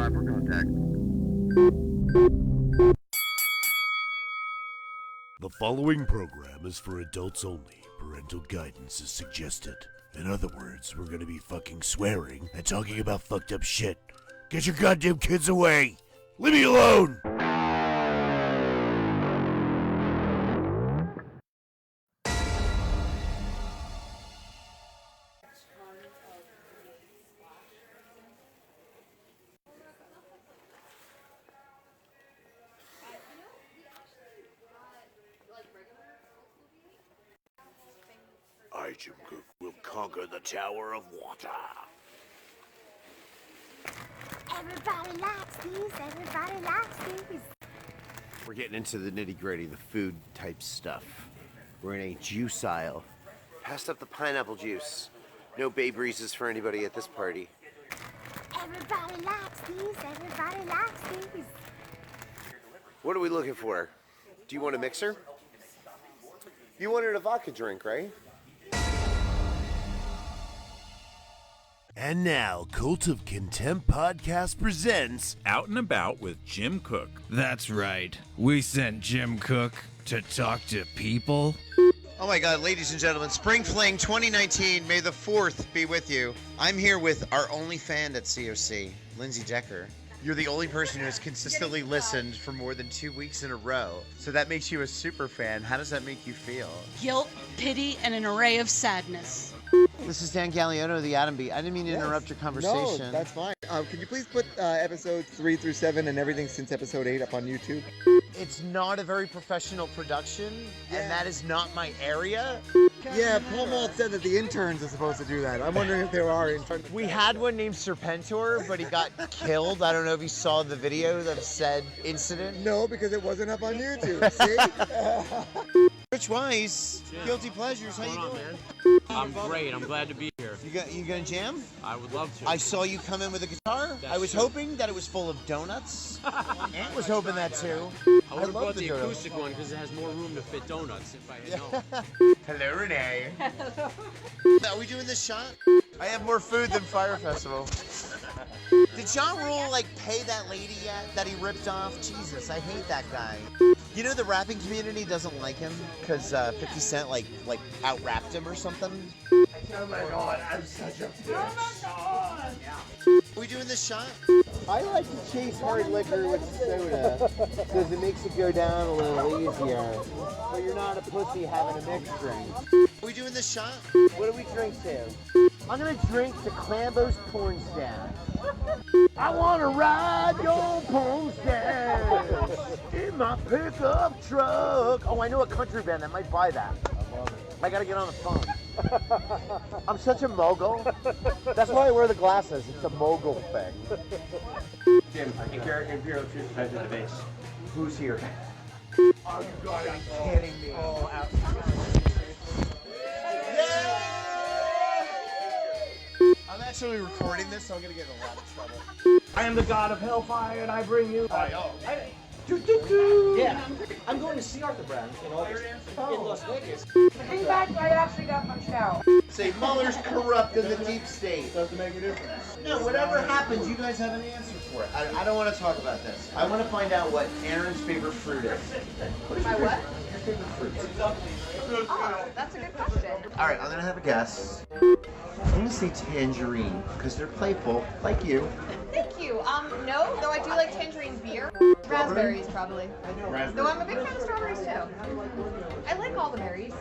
5 for contact. The following program is for adults only. Parental guidance is suggested. In other words, we're gonna be fucking swearing and talking about fucked up shit. Get your goddamn kids away! Leave me alone! I, Jim Cook, will conquer the Tower of Water. Everybody likes these, everybody likes these. We're getting into the nitty-gritty, the food type stuff. We're in a juice aisle. Passed up the pineapple juice. No Babe Ruths for anybody at this party. Everybody likes these, everybody likes these. What are we looking for? Do you want a mixer? You wanted a vodka drink, right? And now, Cult of Contempt Podcast presents Out and About with Jim Cook. That's right. We sent Jim Cook to talk to people. Oh my God, ladies and gentlemen, Spring Fling 2019, may the 4th be with you. I'm here with our only fan at COC, Lindsay Decker. You're the only person who has consistently listened for more than 2 weeks in a row. So that makes you a super fan. How does that make you feel? Guilt, pity, and an array of sadness. This is Dan Galliano of the Atom Beat. I didn't mean to interrupt your conversation. No, that's fine. Can you please put episodes 3 through 7 and everything since episode 8 up on YouTube? It's not a very professional production, and that is not my area. Yeah, Paul Malt said that the interns are supposed to do that. I'm wondering if there are interns. We had one named Serpentor, but he got killed. I don't know if you saw the video of said incident. No, because it wasn't up on YouTube. See? Rich Weiss, Guilty Pleasures, how you doing? Man? I'm great. I'm glad to be here. You gonna jam? I would love to. I saw you come in with a guitar. I was hoping that it was full of donuts. Ant was hoping that too. I would have brought the acoustic one because it has more room to fit donuts if I had known. Hello, Renee. Are we doing this shot? I have more food than Fire Festival. Did John Rule pay that lady yet that he ripped off? Jesus, I hate that guy. You know the rapping community doesn't like him because 50 Cent out-rapped him or something? Oh my God, I'm such a bitch. Oh my God! Are we doing this shot? I like to chase hard liquor with soda because it makes it go down a little easier. But you're not a pussy having a mixed drink. Are we doing this shot? What do we drink to? I'm gonna drink to Clambo's Porn Stash. I wanna ride your porn stash in my pickup truck. Oh, I know a country band that might buy that. I gotta get on the phone. I'm such a mogul. That's why I wear the glasses. It's a mogul thing. Jim, I think your Imperial Truth depends on the base. Who's here? Oh, you gotta be kidding me. Oh, absolutely. I'm actually recording this, so I'm gonna get in a lot of trouble. I am the god of hellfire, and I bring you. Yeah, I'm going to see Arthur Brown in August in Las Vegas. In fact, I actually got punched out. Say Mueller's corrupt in the deep state. Doesn't make a difference. No, whatever happens, you guys have an answer for it. I don't want to talk about this. I want to find out what Aaron's favorite fruit is. My what? Your favorite fruit. Oh, that's a good question. All right, I'm gonna have a guess. I'm gonna say tangerine because they're playful, like you. Thank you. No, though I do like tangerine beer. Raspberries, probably. Though I'm a big fan of strawberries, too. I like all the berries.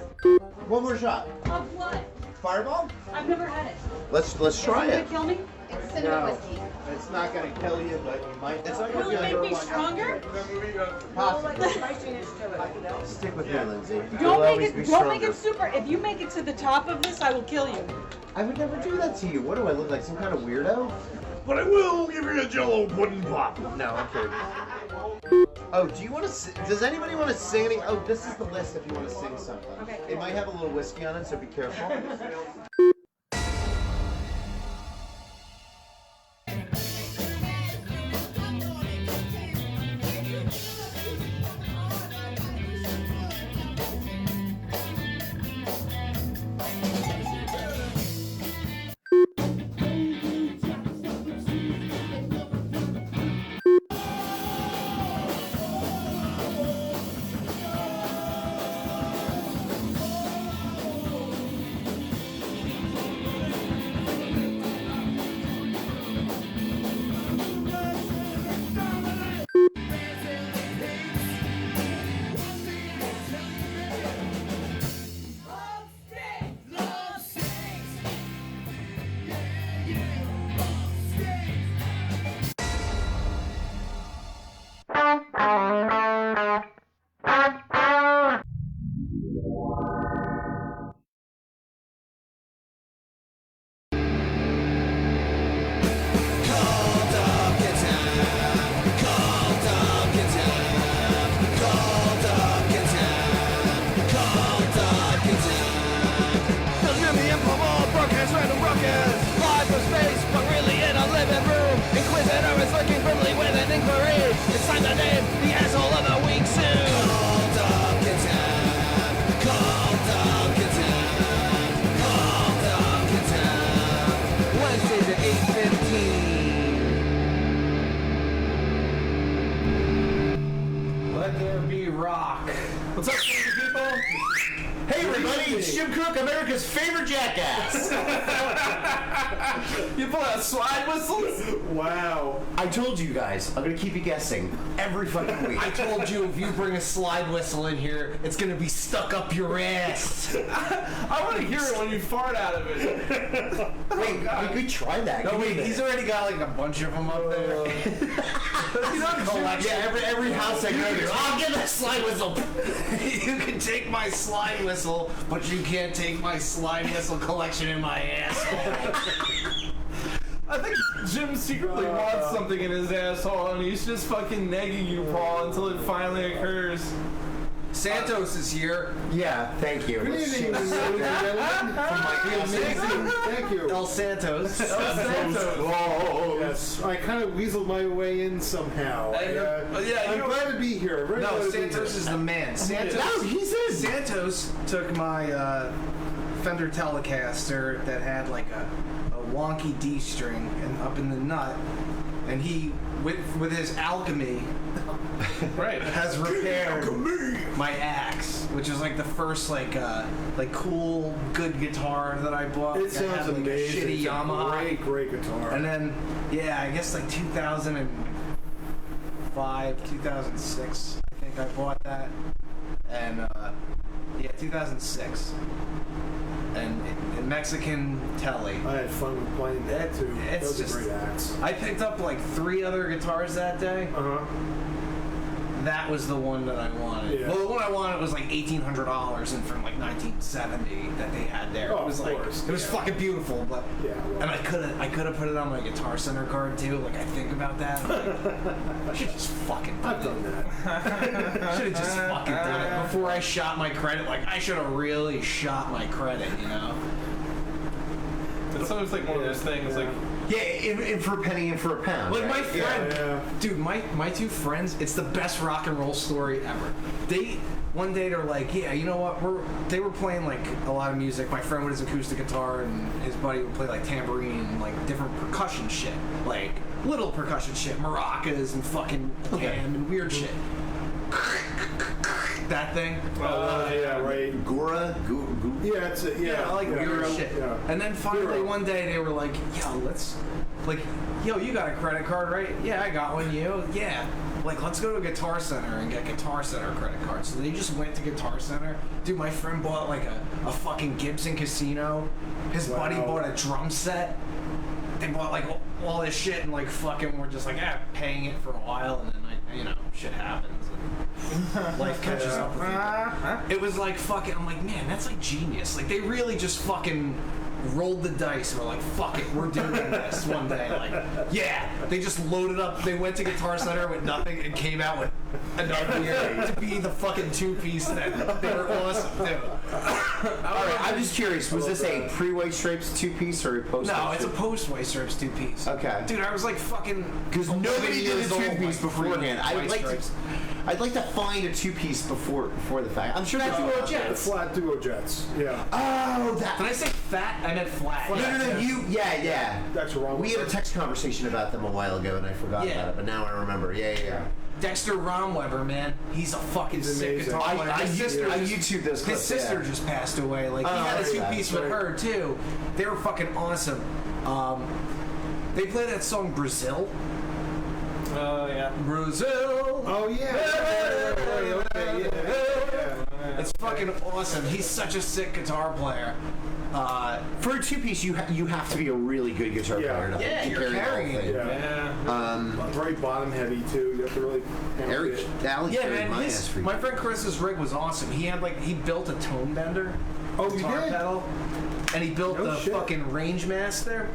One more shot. Of what? Fireball? I've never had it. Let's try it. Kill me? It's cinnamon whiskey. It's not gonna kill you, but you might. It's not Will it make me stronger? Stick with me, Lindsay. Don't make it super. If you make it to the top of this, I will kill you. I would never do that to you. What do I look like? Some kind of weirdo? But I will give you a Jello pudding pop. No, I'm kidding. Oh, do you want to? Does anybody want to sing any? Oh, this is the list if you want to sing something. Okay. It might have a little whiskey on it, so be careful. said I was looking quickly with an inquiry. It's time to name the asshole of the week soon. Called up contempt. Called up contempt. Called up contempt. Wednesdays at 8:15. Let there be rock. What's up, people? Hey everybody, it's Jim Cook, America's favorite jackass. You pull out slide whistles? Wow. I told you guys, I'm gonna keep you guessing every fucking week. I told you if you bring a slide whistle in here, it's gonna be stuck up your ass. I want to hear it when you fart out of it. Wait, we could try that. No, Give me wait, that. he's already got like a bunch of them up there. You know, Yeah, every house I go to, I'll get that slide whistle. you can take my slide whistle, but you can't take my slide whistle collection in my asshole. I think Jim secretly wants something in his asshole, and he's just fucking negging you, Paul, until it finally occurs. Santos is here. Yeah, thank you. Good evening, Let's see. ladies and gentlemen. From my amazing, Thank you. El Santos. Yes, I kind of weaseled my way in somehow. I'm glad to be here. Very glad No, to be Santos here. is the man. Santos. No, he's in. Santos took my Fender Telecaster that had like a wonky D string and up in the nut, and he with his alchemy has repaired my axe, which is like the first like cool good guitar that I bought. It sounds had, like, amazing. A shitty It's a Yamaha. great guitar. And then I guess like 2005, 2006, I think I bought that, and 2006 and in Mexican Telly. I had fun with playing that too. It's Those just are great acts. I picked up like 3 other guitars that day. That was the one that I wanted. Yeah. Well, the one I wanted was like $1,800 and from like 1970 that they had there. Oh, It was of like course. it was fucking beautiful, but Yeah, well. and I could have put it on my Guitar Center card too. Like I think about that. I'm like, I should just fucking I've done that. should have just fucking done it before I shot my credit. Like I should have really shot my credit, you know. It's always like one of those things, like Yeah, in for a penny, in for a pound. Like my right? friend, Yeah. dude, my 2 friends, it's the best rock and roll story ever. One day they're like, yeah, you know what? They were playing like a lot of music. My friend with his acoustic guitar and his buddy would play like tambourine and like different percussion shit, like little percussion shit, maracas and fucking cam and weird shit. That thing. Yeah, right. Gura? Yeah, it's Yeah, I like weird shit. Yeah. And then finally one day they were like, yo, you got a credit card, right? Yeah, I got one. You? Yeah. Like, let's go to Guitar Center and get Guitar Center credit cards. So they just went to Guitar Center. Dude, my friend bought like a fucking Gibson Casino. His buddy bought a drum set. They bought like all this shit and like fucking we're just like paying it for a while, and then like shit happens and life catches up with you. It was like fucking. I'm like, man, that's like genius. Like they really just fucking rolled the dice and were like, fuck it, we're doing this one day. Like, yeah, they just loaded up. They went to Guitar Center with nothing and came out with enough gear to be the fucking 2-piece that they were awesome too. Alright, I'm just curious, was this a pre-white stripes 2-piece or a post? No, it's a post-white stripes 2-piece. Okay. Dude, I was like fucking... Because nobody did a years old, 2-piece like, beforehand. White Stripes. I'd like to find a 2-piece before the fact. I'm sure that's Duo The Jets. flat duo jets. Yeah. Oh, that. Did I say fat? I meant flat. No, yeah. That's wrong. We had a text conversation about them a while ago, and I forgot about it, but now I remember. Yeah. Dexter Romweber, man, he's a fucking sick amazing. guitar player. I His sister YouTube those clips. His sister just passed away. Like he had a 2-piece with her too. They were fucking awesome. They play that song Brazil. oh yeah. Brazil. Oh yeah. It's fucking awesome. He's such a sick guitar player. For a 2-piece, you have to be a really good guitar player. To you're carry the whole carrying it. thing. Yeah. Very bottom heavy too. You have to really handle it. Alex Yeah, carried man. my ass for My friend Chris's rig was awesome. He had he built a tone bender. Oh, you guitar did? pedal, and he built No the shit. fucking Range Master.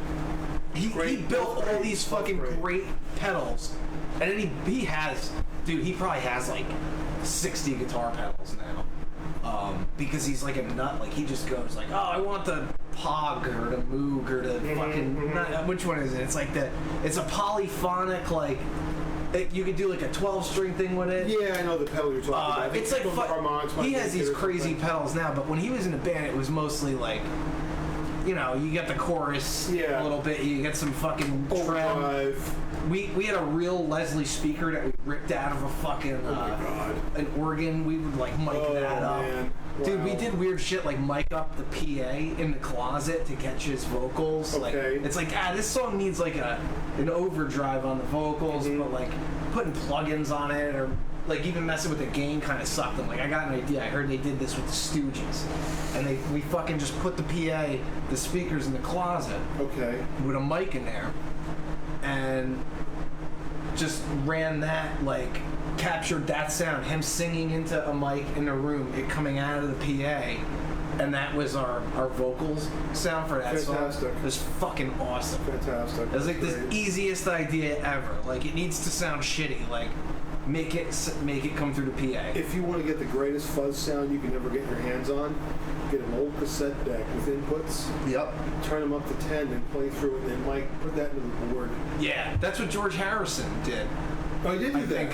He built all these fucking great pedals, and then he probably has like 60 guitar pedals now. because he's like a nut. Like he just goes like, oh, I want the Pog or the Moog or the fucking which one is it? It's like it's a polyphonic like. You could do like a 12-string thing with it. Yeah, I know the pedal you're talking about. It's like he has these crazy pedals now, but when he was in a band, it was mostly like, you know, you get the chorus a little bit, you get some fucking trem. We had a real Leslie speaker that we ripped out of a fucking an organ. We would like mic that up. Man. Dude, we did weird shit like mic up the PA in the closet to catch his vocals. Like it's like this song needs like an overdrive on the vocals, but like putting plugins on it or like even messing with the gain kind of sucked. I'm like, I got an idea. I heard they did this with the Stooges, and we fucking just put the PA, the speakers in the closet, with a mic in there, and just ran that like. Captured that sound, him singing into a mic in the room, it coming out of the PA, and that was our vocals sound for that song. It was fucking awesome. Fantastic. It was like the easiest idea ever. Like it needs to sound shitty. Like make it come through the PA. If you want to get the greatest fuzz sound you can ever get your hands on, get an old cassette deck with inputs. Yep. Turn them up to 10 and play through it, and then Mike put that into the board. Yeah, that's what George Harrison did. Oh, he did do that?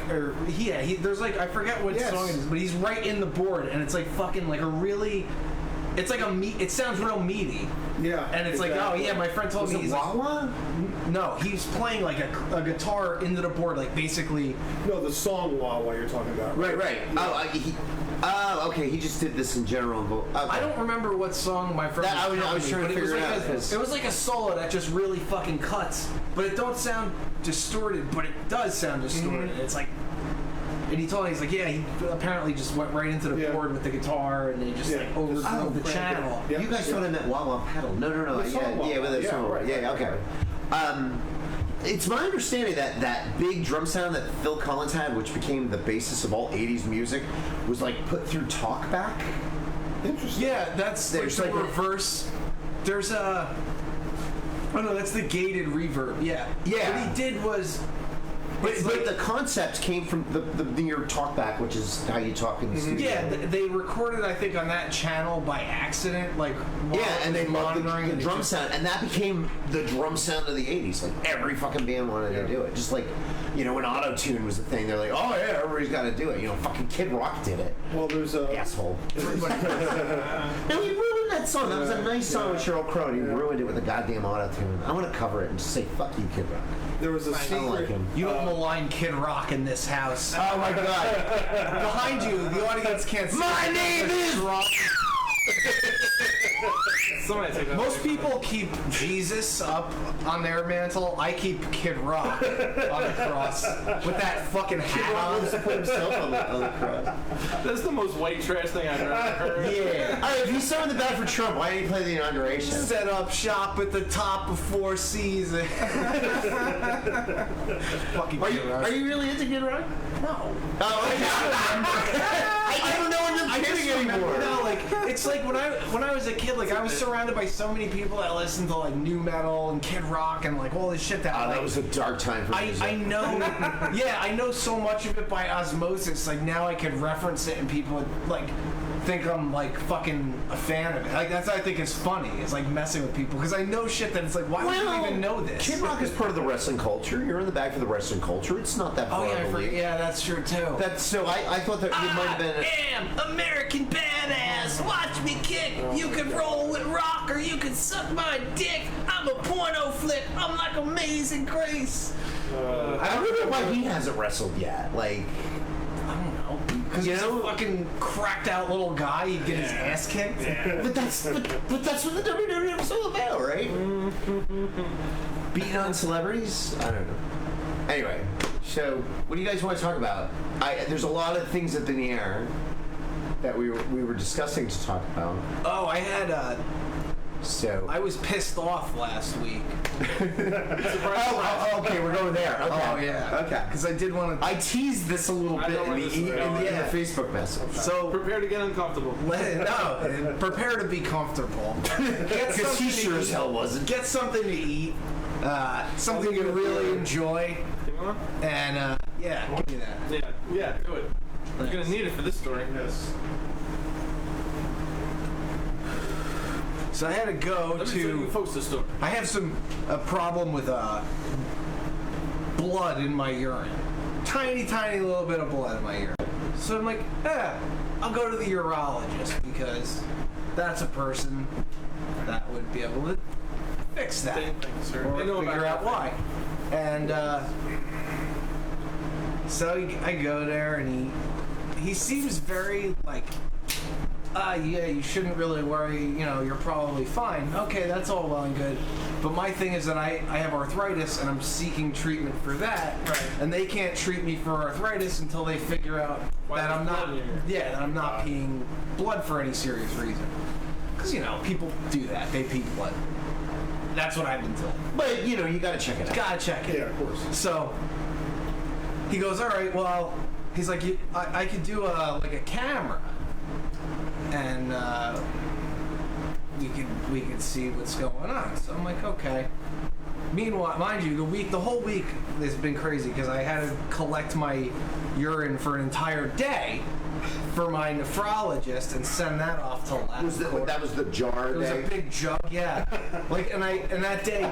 There's like, I forget what song it is, but he's right in the board, and it's like fucking like a really, it's like it sounds real meaty. Yeah. And it's like, oh yeah, my friend told me. Was it Wawa? No, he's playing like a guitar into the board, like basically. No, the song Wawa you're talking about. Right. Yeah. Okay, he just did this in general. I don't remember what song my friend I was trying to figure it out. It was like a solo that just really fucking cuts, but it don't sound distorted, but it does sound distorted. It's like, and he told me, he's like, yeah, he apparently just went right into the board with the guitar, and they just like overdrove the channel. You guys thought I meant Wawa pedal. No. With the song. Yeah, okay. It's my understanding that big drum sound that Phil Collins had, which became the basis of all 80s music, was like put through TalkBack. Interesting. Yeah, that's there's like reverse. There's a. Oh no, that's the gated reverb. Yeah. Yeah. What he did was. But the concept came from your TalkBack, which is how you talk in the studio. Yeah, they recorded, I think, on that channel by accident, like and they monitoring the drum sound, and that became the drum sound of the '80s. Like every fucking band wanted to do it. Just like, you know, when auto-tune was a thing, they're like, oh yeah, everybody's got to do it. You know, fucking Kid Rock did it. Well, there's a asshole. No, he ruined that song. That was a nice song with Sheryl Crow. He ruined it with a goddamn auto-tune. I want to cover it and just say, fuck you, Kid Rock. There was a secret. I like him. You don't malign Kid Rock in this house. Oh my god. Behind you, the audience can't see. My name is Rock. Most people keep Jesus up on their mantle. I keep Kid Rock on the cross with that fucking hat on. To put himself on the cross. That's the most white trash thing I've ever heard. Yeah. All right, if he's so in the bad for Trump, why didn't he play the inauguration? Set up shop at the top of Four Seasons. Fucking are you really into Kid Rock? No. Oh, I don't know when you're kidding anymore. No, like it's like when I was a kid, like I was surrounded by so many people that listened to like new metal and Kid Rock and like all this shit that was a dark time for me. I know. Yeah, I know so much of it by osmosis. Like now I could reference it and people would like think I'm like fucking a fan of it. Like that's what I think is funny. It's like messing with people because I know shit that it's like why would you even know this? Kid Rock is part of the wrestling culture. You're in the bag for the wrestling culture. It's not that far. Oh yeah, that's true too. That's so. I thought that you might have been. I am American badass. Watch me kick. You can roll with rock or you can suck my dick. I'm a porno flick. I'm like Amazing Grace. I don't know why he hasn't wrestled yet. Like. I don't know. Because he's a fucking cracked out little guy, he'd get his ass kicked. Yeah. But that's what the WWE was all about, right? Beating on celebrities? I don't know. Anyway, so what do you guys want to talk about? There's a lot of things up in the air that we were discussing to talk about. Oh, I had I was pissed off last week. Okay, we're going there. Okay. Oh yeah. Okay. Because I did want to. I teased this a little bit in the Facebook message. So prepare to get uncomfortable. No, prepare to be comfortable. Because he sure as hell wasn't. Get something to eat. Something you really enjoy. And yeah, give me that. Yeah, do it. You're gonna need it for this story. Yes. So I had to go Let me tell you folks the story. I have a problem with blood in my urine. Tiny little bit of blood in my urine. So I'm like, I'll go to the urologist because that's a person that would be able to fix that. Same thing, sir. Or They know figure about out why. And so I go there and he seems very like, yeah, you shouldn't really worry, you're probably fine. Okay, that's all well and good. But my thing is that I have arthritis and I'm seeking treatment for that. Right. And they can't treat me for arthritis until they figure out that I'm not peeing blood for any serious reason. Because, people do that. They pee blood. That's what I've been told. But, you gotta check it out. Gotta check it. Yeah, of course. So, he goes, all right, well, he's like, I could do a camera. And we could see what's going on. So I'm like, okay. Meanwhile, mind you, the whole week has been crazy because I had to collect my urine for an entire day for my nephrologist and send that off to lab. That was the jar It was day? a big jug, yeah. And that day,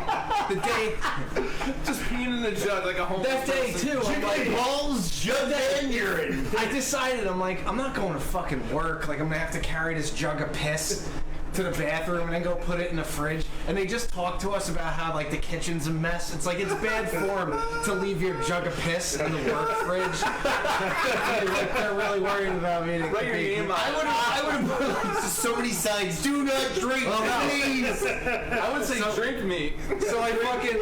just peeing in the jug like a homeless that day person. too. I'm like, balls, jug, and urine. I decided, I'm like, I'm not going to fucking work. Like, I'm gonna have to carry this jug of piss to the bathroom and then go put it in the fridge. And they just talk to us about how, like, the kitchen's a mess. It's like, it's bad form to leave your jug of piss in the work fridge. Like, they're really worried about me. Write your name on it. I would have put like, so many signs. Do not drink, please. I would say drink me. So I fucking...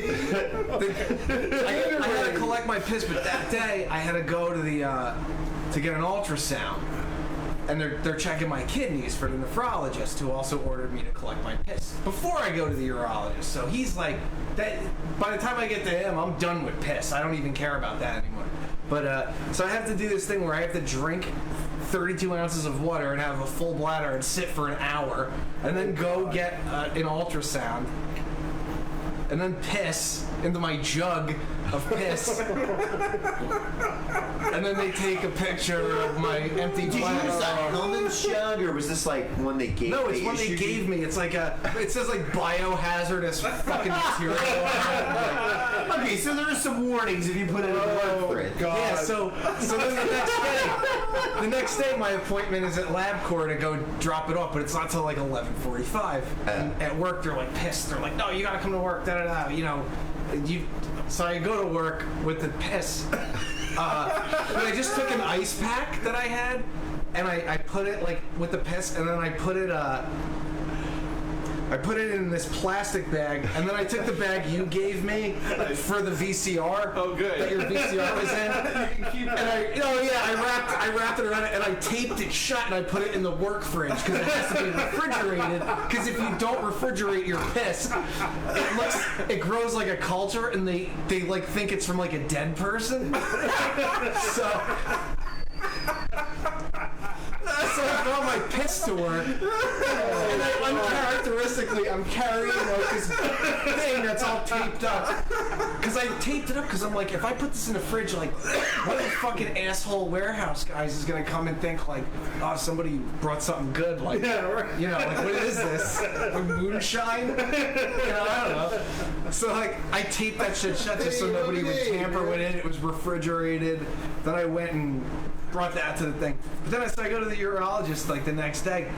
I had to collect my piss, but that day I had to go to the to get an ultrasound. And they're checking my kidneys for the nephrologist, who also ordered me to collect my piss before I go to the urologist. So he's like, that. By the time I get to him, I'm done with piss. I don't even care about that anymore. But so I have to do this thing where I have to drink 32 ounces of water and have a full bladder and sit for an hour, and then go get an ultrasound, and then piss into my jug of piss. And then they take a picture of my empty Did you bladder. use that Hellman's jug, or was this like one they gave? No, it's one they gave me. It's like it says like biohazardous fucking material. Okay, so there are some warnings if you put it in the work fridge. Yeah, so then the next day my appointment is at LabCorp to go drop it off, but it's not till like 11:45. And at work they're like pissed. They're like, no, you gotta come to work. Da da da. So I go to work with the piss. And I just took an ice pack that I had, and I put it like with the piss, and then I put it in this plastic bag, and then I took the bag you gave me for the VCR. Oh, good. That your VCR was in. And I wrapped it around it, and I taped it shut, and I put it in the work fridge because it has to be refrigerated. Because if you don't refrigerate your piss, it grows like a culture, and they like think it's from like a dead person. So I brought my piss to work, and uncharacteristically, I'm carrying this thing that's all taped up. Because I taped it up because I'm like, if I put this in the fridge, like, what the fucking asshole warehouse guys is gonna come and think like, oh, somebody brought something good, like, like, what is this? Like moonshine? I don't know. So like, I taped that shit shut just so nobody would tamper with it. It was refrigerated. Then I went and brought that to the thing. But then I go to the urologist like the next day,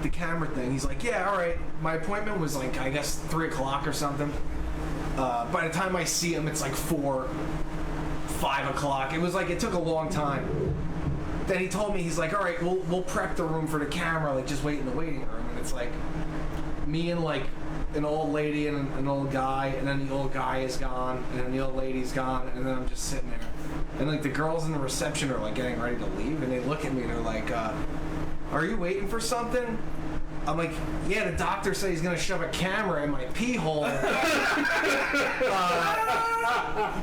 the camera thing. He's like, yeah, all right. My appointment was like, I guess 3 o'clock or something. By the time I see him, it's like 4, 5 o'clock. It was like, it took a long time. Then he told me, he's like, all right, we'll prep the room for the camera, like just wait in the waiting room. And it's like me and like an old lady and an old guy, and then the old guy is gone, and then the old lady's gone, and then I'm just sitting there. And like the girls in the reception are like getting ready to leave, and they look at me and they're like, are you waiting for something? I'm like, yeah, the doctor said he's gonna shove a camera in my pee hole.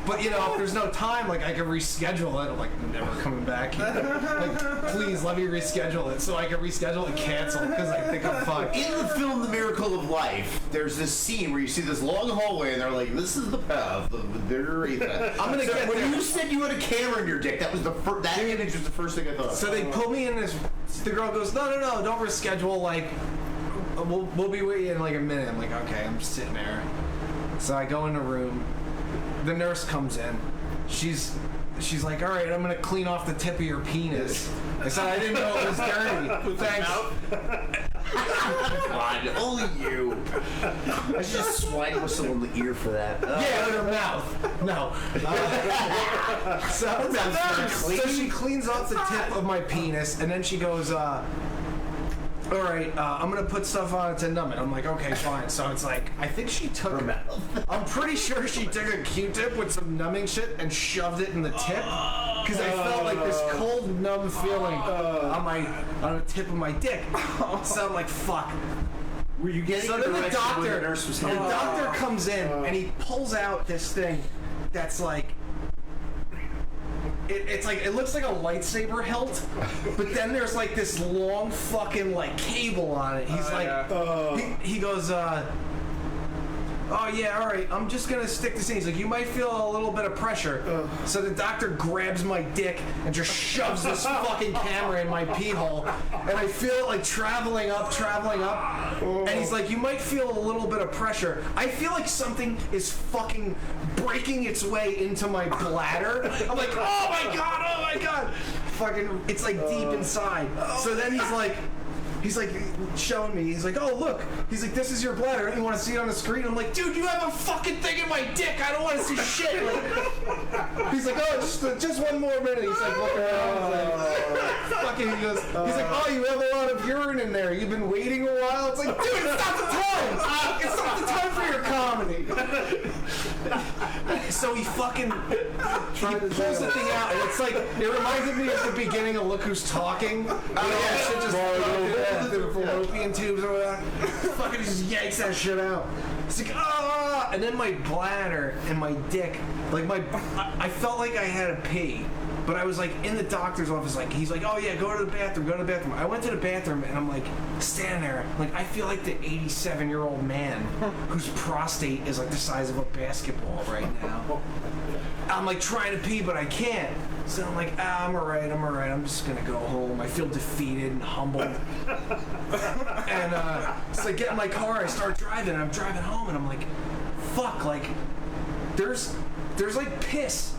But if there's no time, like I can reschedule it. I'm like, I'm never coming back here. Like, please let me reschedule it so I can reschedule and cancel because I think I'm fucked. In the film The Miracle of Life, there's this scene where you see this long hallway and they're like, this is the path of the urethra. I'm gonna get when there. you said you had a camera in your dick, that was that image was the first thing I thought. So they pull me in this. The girl goes, no, don't reschedule. Like, we'll be waiting in like a minute. I'm like, okay, I'm just sitting there. So I go in the room. The nurse comes in. She's like, all right, I'm gonna clean off the tip of your penis. I said, I didn't know it was dirty. Thanks. God, only you. I should just swine whistle in the ear for that. Yeah, in her mouth. No. So she cleans off the tip of my penis, and then she goes, all right, I'm gonna put stuff on it to numb it. I'm like, okay, fine. So it's like, I think she took I'm pretty sure she took a Q-tip with some numbing shit and shoved it in the tip. Because I felt like this cold, numb feeling on the tip of my dick. So I'm like, fuck. Were you getting so then the doctor comes in and he pulls out this thing that's like, it's like, it looks like a lightsaber hilt, but then there's like this long fucking like cable on it. He's like, he goes, oh yeah, all right, I'm just gonna stick this in. He's like, you might feel a little bit of pressure. So the doctor grabs my dick and just shoves this fucking camera in my pee hole, and I feel it like traveling up, and he's like, you might feel a little bit of pressure. I feel like something is fucking breaking its way into my bladder. I'm like, oh my god, fucking, it's like deep inside. So then he's like showing me. He's like, oh look. He's like, this is your bladder. You want to see it on the screen? I'm like, dude, you have a fucking thing in my dick. I don't want to see shit. Like, he's like, oh, just one more minute. He's like, look around. Fucking. He's like, oh, you have a lot of urine in there. You've been waiting a while. It's like, dude, it's not the time. It's not the time for your comedy. So he fucking pulls the thing out, and it's like, it reminded me of the beginning of Look Who's Talking. Shit just the fallopian tubes or whatever. Fucking just yanks that shit out. It's like, ah! And then my bladder and my dick, like I felt like I had to pee, but I was like in the doctor's office, like he's like, oh yeah, go to the bathroom. I went to the bathroom and I'm like standing there, like I feel like the 87-year-old man whose prostate is like the size of a basketball right now. I'm like trying to pee, but I can't. So I'm like, I'm alright, I'm just gonna go home. I feel defeated and humbled. And so I get in my car, I start driving, and I'm driving home, and I'm like, fuck, like, there's like piss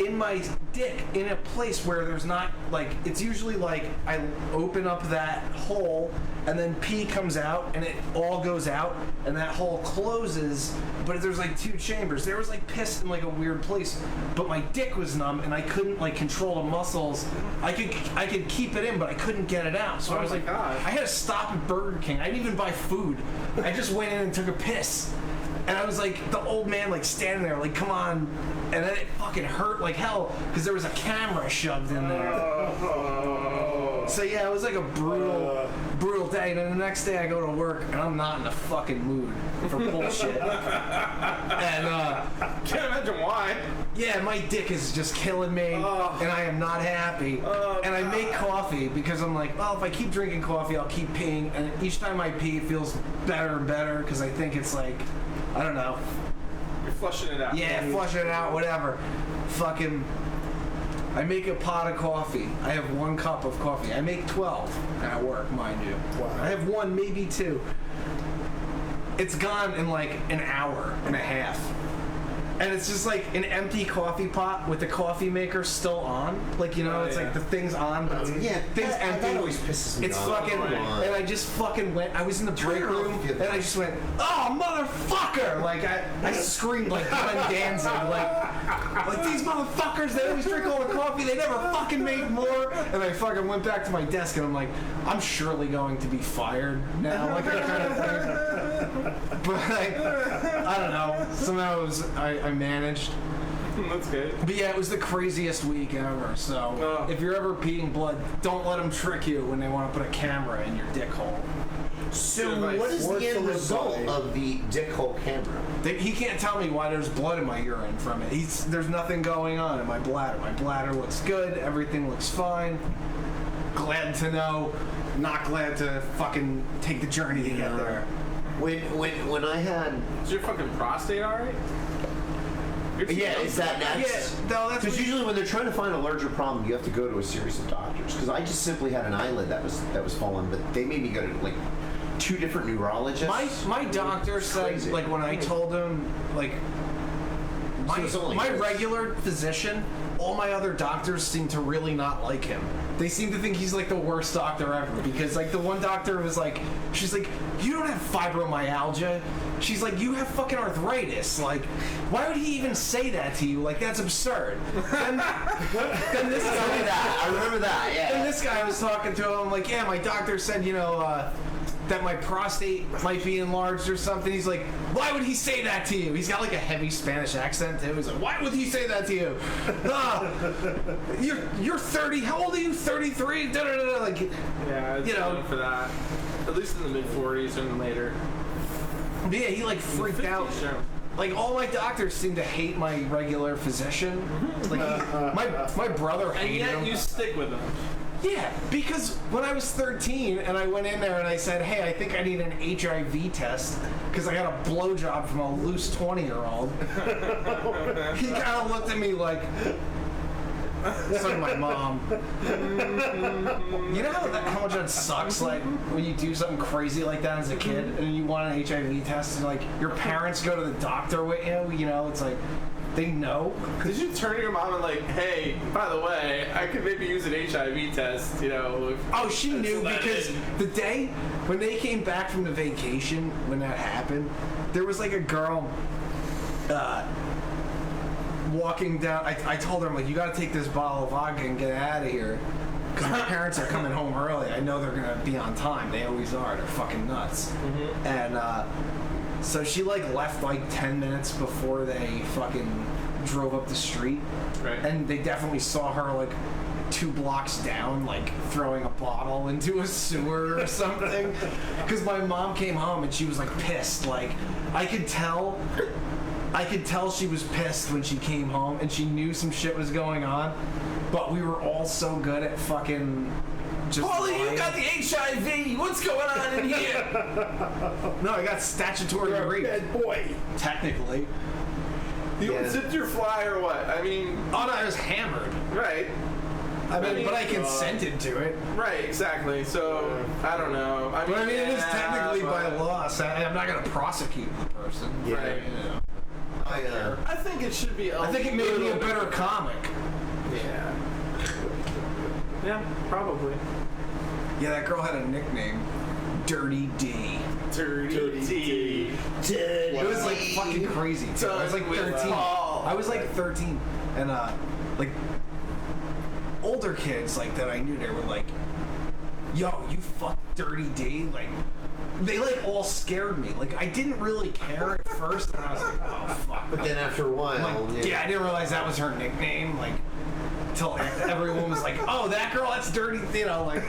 in my dick in a place where there's not, like, it's usually like I open up that hole and then pee comes out and it all goes out and that hole closes, but there's like two chambers. There was like piss in like a weird place, but my dick was numb and I couldn't like control the muscles. I could keep it in, but I couldn't get it out. So I was like, I had to stop at Burger King. I didn't even buy food. I just went in and took a piss. And I was like, the old man like standing there, like, come on. And then it fucking hurt like hell because there was a camera shoved in there. So yeah, it was like a brutal day. And then the next day I go to work and I'm not in the fucking mood for bullshit. And can't imagine why. Yeah, my dick is just killing me, and I am not happy. And I make coffee because I'm like, well, if I keep drinking coffee, I'll keep peeing. And each time I pee, it feels better and better because I think it's like, I don't know. You're flushing it out. Yeah, flushing it out, whatever. Fucking, I make a pot of coffee. I have 1 cup of coffee. I make 12 at work, mind you. Wow. I have 1, maybe 2. It's gone in like an hour and a half. And it's just like an empty coffee pot with the coffee maker still on. Like, you know, it's like the thing's on, but thing's empty. That always pisses me it's off. fucking, and I just fucking went, I was in the break room, and I just went, oh, motherfucker! Like, I screamed like Glenn Danzig, like these motherfuckers, they always drink all the coffee, they never fucking make more. And I fucking went back to my desk, and I'm like, I'm surely going to be fired now, like that kind of thing. But I don't know, somehow it was, I managed. That's good. But yeah, it was the craziest week ever. So if you're ever peeing blood, don't let them trick you when they want to put a camera in your dick hole. So what is the end result of the dick hole camera? He can't tell me why there's blood in my urine from it. There's nothing going on in my bladder. My bladder looks good. Everything looks fine. Glad to know. Not glad to fucking take the journey to get there. When I had... Is your fucking prostate alright? Yeah, is that next? Yeah, no, that's because usually when they're trying to find a larger problem, you have to go to a series of doctors. Because I just simply had an eyelid that was fallen, but they made me go to like 2 different neurologists. My doctor said, like, when I told him, like, my regular physician, all my other doctors seem to really not like him. They seem to think he's like the worst doctor ever because like the one doctor was like, she's like, you don't have fibromyalgia. She's like, you have fucking arthritis. Like, why would he even say that to you? Like, that's absurd. And then this guy, I remember that. Yeah. And this guy was talking to him like, yeah, my doctor said, you know, that my prostate might be enlarged or something. He's like, why would he say that to you? He's got like a heavy Spanish accent too. He's like, why would he say that to you? You're 30. How old are you? 33. Like, yeah, it's for that. At least in the mid 40s and later. Yeah, he like freaked out. Sure. Like all my doctors seem to hate my regular physician. Like my brother hated him. And yet you stick with him. Yeah, because when I was 13 and I went in there and I said, hey, I think I need an HIV test because I got a blowjob from a loose 20-year-old. He kind of looked at me like, so did my mom. You know how much that sucks, like, when you do something crazy like that as a kid and you want an HIV test and, like, your parents go to the doctor with you know, it's like, they know. Did you turn to your mom and like, hey, by the way, I could maybe use an HIV test, you know? Oh, she knew because the day when they came back from the vacation, when that happened, there was like a girl walking down. I told her, I'm like, you gotta take this bottle of vodka and get out of here. Because my parents are coming home early. I know they're gonna be on time. They always are. They're fucking nuts. Mm-hmm. And, so she like left like 10 minutes before they fucking drove up the street. Right. And they definitely saw her like 2 blocks down, like throwing a bottle into a sewer or something. Because my mom came home and she was like pissed. Like I could tell she was pissed when she came home and she knew some shit was going on. But we were all so good at fucking Paulie, you got the HIV. What's going on in here? No, I got statutory rape. Bad boy. Technically. You unzipped your fly or what? I mean... Oh, no, I was hammered. Right. I mean, but I consented to it. Right, exactly. So, I don't know. I mean, it is technically by law. So I'm not going to prosecute the person. Yeah. Right. You know. I think it should be... I think it made me a better comic. Yeah. Yeah, probably. Yeah, that girl had a nickname. Dirty D. Dirty D. It was like fucking crazy too. I was like 13. I was like 13. And like older kids like that I knew, they were like, yo, you fuck Dirty D? Like they like all scared me. Like I didn't really care at first and I was like, oh fuck. But then after a while, like, yeah, I didn't realize that was her nickname. Like until everyone was like, oh, that girl, that's Dirty, you know, like,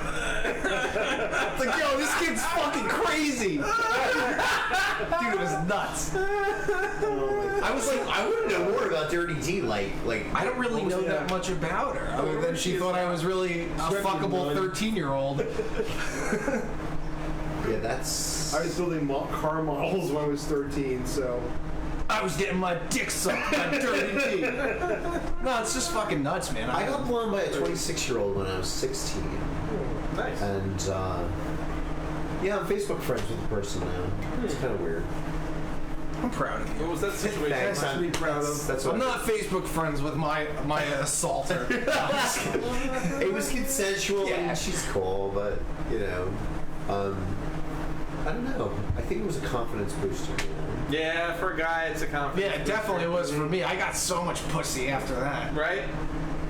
like, yo, this kid's fucking crazy. Dude, it was nuts. I was like, I want to know more about Dirty D. Like I don't really know that much about her, other than she thought I was really a fuckable 13-year-old. Yeah, that's... I was building car models when I was 13, so... I was getting my dick sucked by Dirty D. No, it's just fucking nuts, man. I got blown by a 26-year-old when I was 16. Nice. And, yeah, I'm Facebook friends with the person now. It's kind of weird. I'm proud of you. What was that situation? Thanks, I'm proud of. That's what I'm not Facebook friends with my assaulter. It was consensual and she's cool, but, you know, I don't know. I think it was a confidence booster. You know? Yeah, for a guy, it's a confidence. Yeah, it definitely was for me. I got so much pussy after that. Right?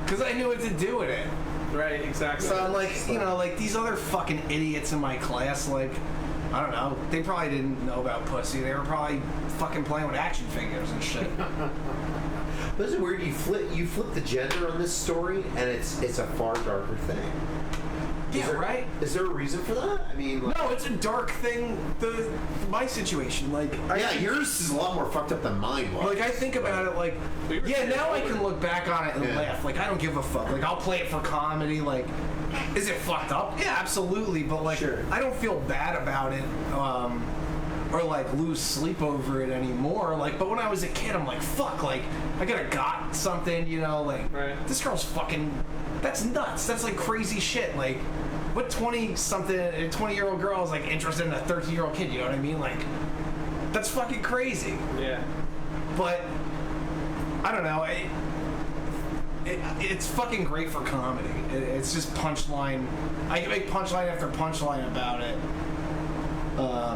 Because I knew what to do with it. Right, exactly. So I'm like, you know, like these other fucking idiots in my class, like, I don't know, they probably didn't know about pussy. They were probably fucking playing with action figures and shit. But isn't it weird? You flip the gender on this story, and it's a far darker thing. Right? Is there a reason for that? I mean, like, no, it's a dark thing. My situation, like, yours is a lot more fucked up than mine was. Like I think about it, like, now I can look back on it and laugh. Like I don't give a fuck. Like I'll play it for comedy. Like, is it fucked up? Yeah, absolutely. But like, I don't feel bad about it. Or like lose sleep over it anymore. Like, but when I was a kid, I'm like, fuck, like I could have got something, you know, like this girl's fucking, that's nuts. That's like crazy shit. Like, what 20-year-old girl is like interested in a 13-year-old kid? You know what I mean? Like, that's fucking crazy. Yeah. But I don't know. It's fucking great for comedy. It's just punchline. I can make punchline after punchline about it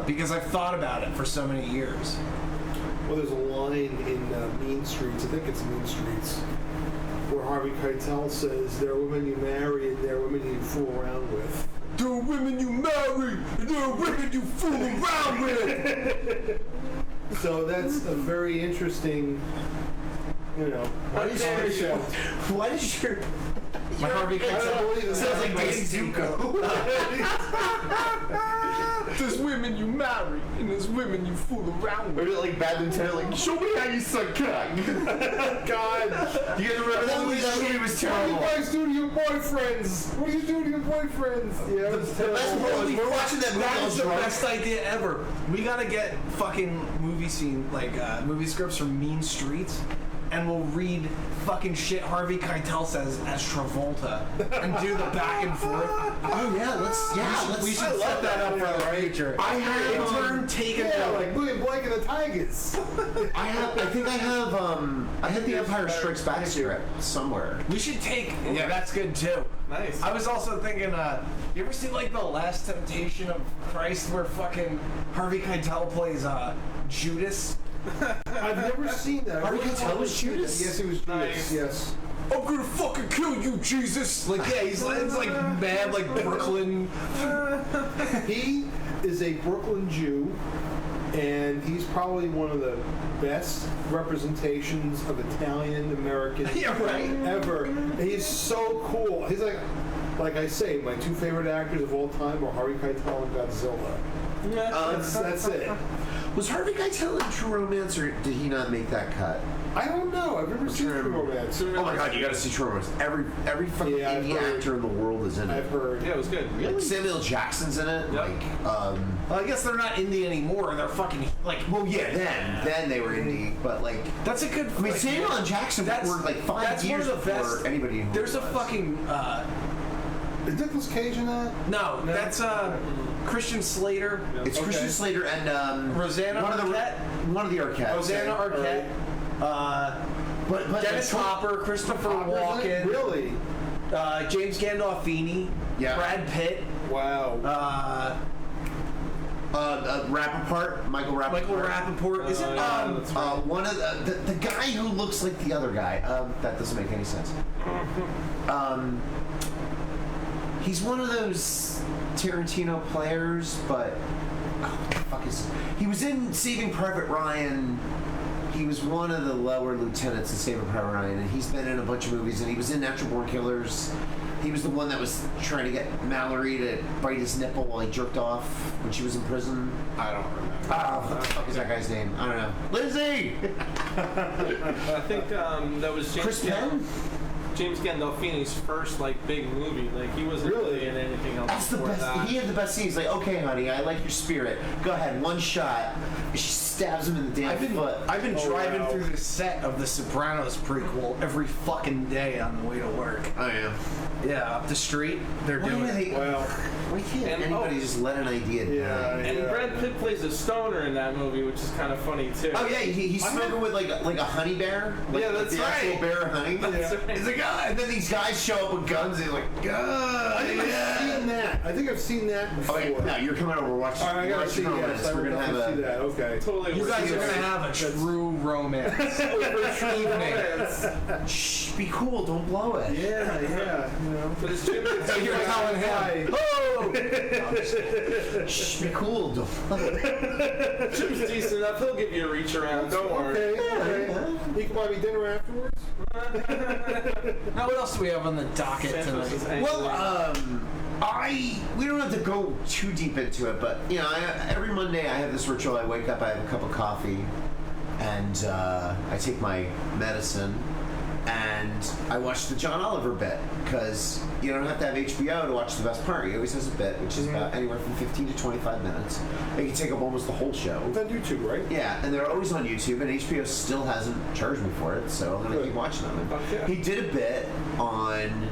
because I've thought about it for so many years. Well, there's a line in Mean Streets, I think it's Mean Streets, where Harvey Keitel says, there are women you marry and there are women you fool around with. There are women you marry and there are women you fool around with. So that's a very interesting, you know. Why did your my Harvey Keitel sounds like Daisy Zuko. There's women you marry and there's women you fool around with. Or like Bad Lieutenant, like, show me how you suck cock. God. You guys remember that movie? That movie was terrible. What do you guys do to your boyfriends? What do you do to your boyfriends? Yeah, it was terrible. We're watching that movie. That's the best idea ever. We gotta get fucking movie movie scripts from Mean Streets, and we'll read fucking shit Harvey Keitel says as Travolta and do the back and forth. Oh yeah, we should set that up for the future. I have intern taken like William Blake and the Tigers. I think I have the Empire Strikes Back script somewhere. We should take. Yeah, that's good too. Nice. I was also thinking, you ever see like The Last Temptation of Christ, where fucking Harvey Keitel plays Judas? I've never seen that. Harvey Keitel was Judas? Yes, he was Judas. Nice. Yes. I'm gonna fucking kill you, Jesus! Like, yeah, it's like mad, like Brooklyn. He is a Brooklyn Jew, and he's probably one of the best representations of Italian American ever. And he's so cool. He's like I say, my two favorite actors of all time are Harvey Keitel and Godzilla. That's it. Was Harvey Keitel in True Romance, or did he not make that cut? I don't know. I've never seen True Romance. Oh my god, you gotta see True Romance. Every fucking indie actor in the world is in it. I've heard. Yeah, it was good. Like Samuel Jackson's in it. Yep. Like, I guess they're not indie anymore. They're fucking like. well, yeah, then they were indie, but like That's a good. I mean, Samuel and Jackson worked like 5 years before anybody. There's a fucking. Is Nicolas Cage in that? No, that's Christian Slater. It's Christian Slater and Rosanna Arquette. One of the Arquettes. Rosanna Arquette. But Dennis Hopper, Christopher Walken. Really? James Gandolfini. Yeah. Brad Pitt. Wow. Rappaport, Michael Rappaport. Michael Rappaport. Is it? One of the guy who looks like the other guy. That doesn't make any sense. He's one of those Tarantino players, but what the fuck is he was in Saving Private Ryan. He was one of the lower lieutenants in Saving Private Ryan, and he's been in a bunch of movies, and he was in Natural Born Killers. He was the one that was trying to get Mallory to bite his nipple while he jerked off when she was in prison. I don't remember. What the fuck is that guy's name? I don't know. Lizzie! I think that was Chris Penn? James Gandolfini's first like big movie. Like he wasn't really in anything else. That's the best. That. He had the best scene. He's like, okay, honey, I like your spirit. Go ahead, one shot. And she stabs him in the damn foot. I've been driving through the set of the Sopranos prequel every fucking day on the way to work. Oh yeah. Yeah, up the street they're doing it. Why can't anybody just let an idea die? And Brad Pitt plays a stoner in that movie, which is kind of funny too. Oh yeah, he's smoking with like a honey bear. Like, yeah, that's the right. actual bear of honey. That's right. He's like, and then these guys show up with guns. And he's like, I think I've seen that. I think I've seen that before. Okay, now you're coming over. We're watching. All right, I gotta see. Yes, we're gonna have see that. Okay. Totally. You guys are gonna have a true romance. Shh, be cool. Don't blow it. Yeah. You know. But it's Jim. You're telling him. Oh! Shh, be cool. Don't blow it. Jim's decent enough. He'll give you a reach around. Don't worry. Okay. You can buy me dinner afterwards. Now, what else do we have on the docket tonight? Well, we don't have to go too deep into it, but you know, every Monday I have this ritual. I wake up, I have a cup of coffee, and I take my medicine, and I watch the John Oliver bit, because you don't have to have HBO to watch the best part. He always has a bit, which is about anywhere from 15 to 25 minutes. It can take up almost the whole show. It's on YouTube, right? Yeah, and they're always on YouTube, and HBO still hasn't charged me for it, so I'm going to keep watching them. And he did a bit on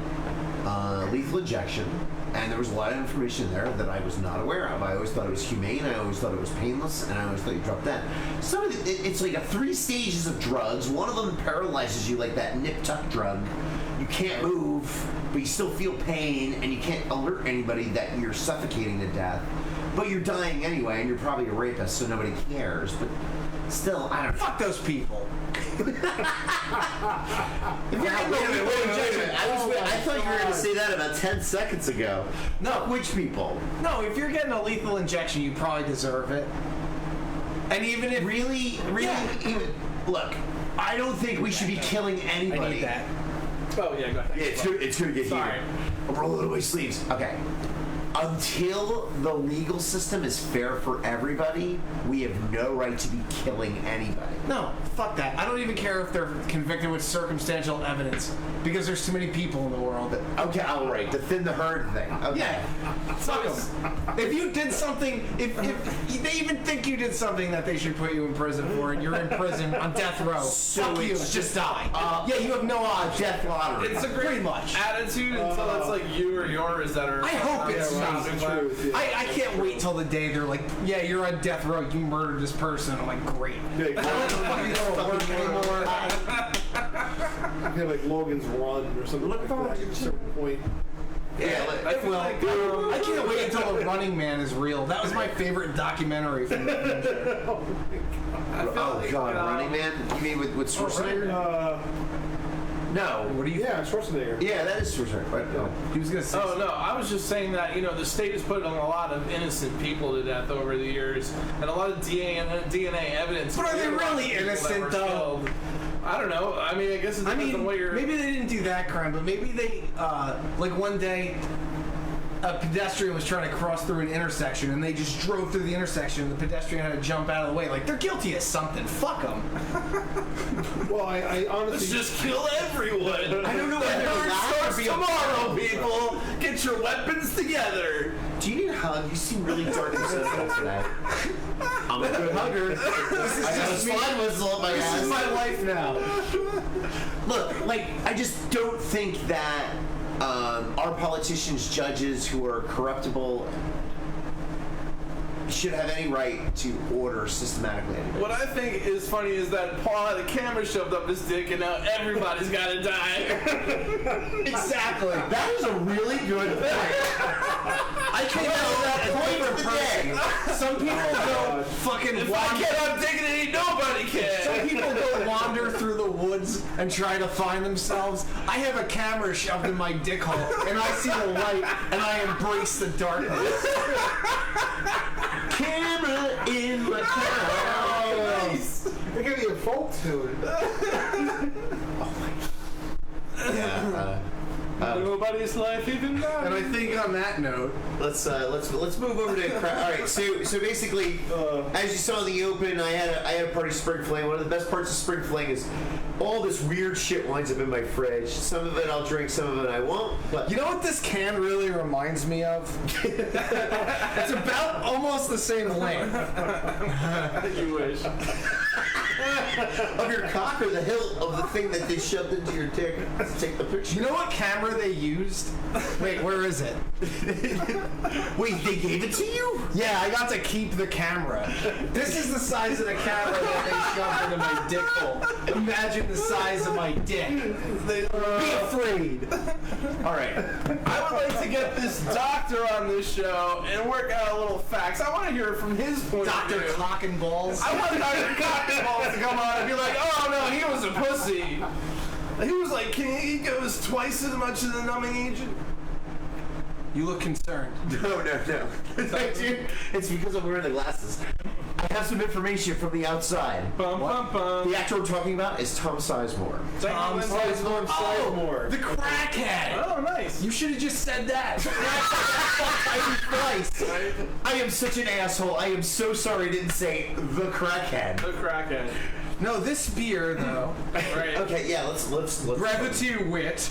lethal injection, And there was a lot of information there that I was not aware of. I always thought it was humane, I always thought it was painless, and I always thought you dropped that. Some of it's like 3 stages of drugs. One of them paralyzes you, like that nip-tuck drug. You can't move, but you still feel pain, and you can't alert anybody that you're suffocating to death. But you're dying anyway, and you're probably a rapist, so nobody cares. But still, I don't know. Fuck those people. If you're getting wait a minute. I thought you were going to say that about 10 seconds ago. No. Which people? No, if you're getting a lethal injection, you probably deserve it. And even if... Really? Look, I don't think we should be killing anybody. I need that. Oh, yeah, go ahead. Yeah, it's going to get Sorry. heated. I'm rolling away sleeves. Okay. Until the legal system is fair for everybody, we have no right to be killing anybody. No, fuck that. I don't even care if they're convicted with circumstantial evidence, because there's too many people in the world. Okay, all right. The thin the herd thing. Okay. Yeah. Fuck them. If you did something, if they even think you did something that they should put you in prison for, and you're in prison on death row, fuck you, just die. Yeah, you have no odds. Death lottery. It's a great attitude until it's like you or yours that are... I hope it's Truth, yeah. I can't wait till the day they're like, yeah, you're on death row, you murdered this person. I'm like, great. Yeah, I don't fucking go to work anymore. You have like Logan's Run or something like that at a certain point. Yeah, I can't wait until The Running Man is real. That was my favorite documentary from the future. Oh God, Running Man? You mean with Schwarzenegger? No. What do you? Yeah, Schwarzenegger. Yeah, that is Schwarzenegger. Right? No. He was gonna say. Oh no, I was just saying that the state has put a lot of innocent people to death over the years, and a lot of DNA evidence. But are they really innocent though? Killed. I don't know. I mean, I guess it depends on what you're... Maybe they didn't do that crime, but maybe they like one day a pedestrian was trying to cross through an intersection, and they just drove through the intersection, and the pedestrian had to jump out of the way. Like, they're guilty of something. Fuck them. Well, I honestly... Let's just kill everyone. I don't know whether it starts tomorrow, people. Get your weapons together. Do you need a hug? You seem really dark and sensitive today. I'm a good hugger. I got a slide whistle up my ass. This is my life now. Look, like, I just don't think that our politicians, judges who are corruptible should have any right to order systematically anybody. What I think is funny is that Paul had a camera shoved up his dick and now everybody's gotta die. Exactly. That is a really good thing. I came out of that point of the day. Some people go fucking If I can't undick it, ain't nobody can. Some people go wander through the woods and try to find themselves. I have a camera shoved in my dick hole, and I see the light, and I embrace the darkness. Camera in my Oh, nice. There could be a folk tune. Yeah. Nobody's life even now. And I think on that note, let's move over to all right. So basically, as you saw in the open, I had a party spring fling. One of the best parts of spring fling is all this weird shit winds up in my fridge. Some of it I'll drink, some of it I won't. But you know what this can really reminds me of? It's about almost the same length. You wish. Of your cock or the hilt of the thing that they shoved into your dick to take the picture. You know what camera they used? Wait, where is it? Wait, they gave it to you? Yeah, I got to keep the camera. This is the size of the camera that they shoved into my dick hole. Imagine the size of my dick. Be afraid. All right. I would like to get this doctor on this show and work out a little facts. I want to hear it from his point of view. Dr. Cock and Balls. I want Dr. Cock and Balls to come on and be like, oh no, he was a pussy. He was like, he goes twice as much as a numbing agent. You look concerned. No. Dude, it's because I'm wearing the glasses. I have some information from the outside. Bum, bum, bum. The actor we're talking about is Tom Sizemore. Tom Sizemore. Oh, the crackhead. Oh, nice. You should have just said that. I am such an asshole. I am so sorry I didn't say the crackhead. The crackhead. No, this beer though. Right. Okay, yeah, let's Brevity Wit,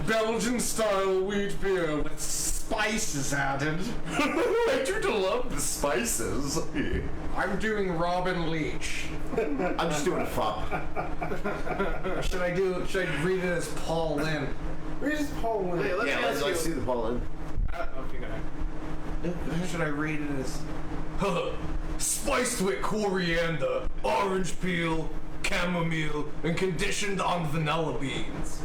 Belgian style wheat beer with spices added. I do love the spices. I'm doing Robin Leach. I'm just doing a fop. Should I read it as Paul Lynn? Where's Paul Lynn? Hey, Let's see the Paul Lynn. Okay, How should I rate it as? Spiced with coriander, orange peel, chamomile, and conditioned on vanilla beans.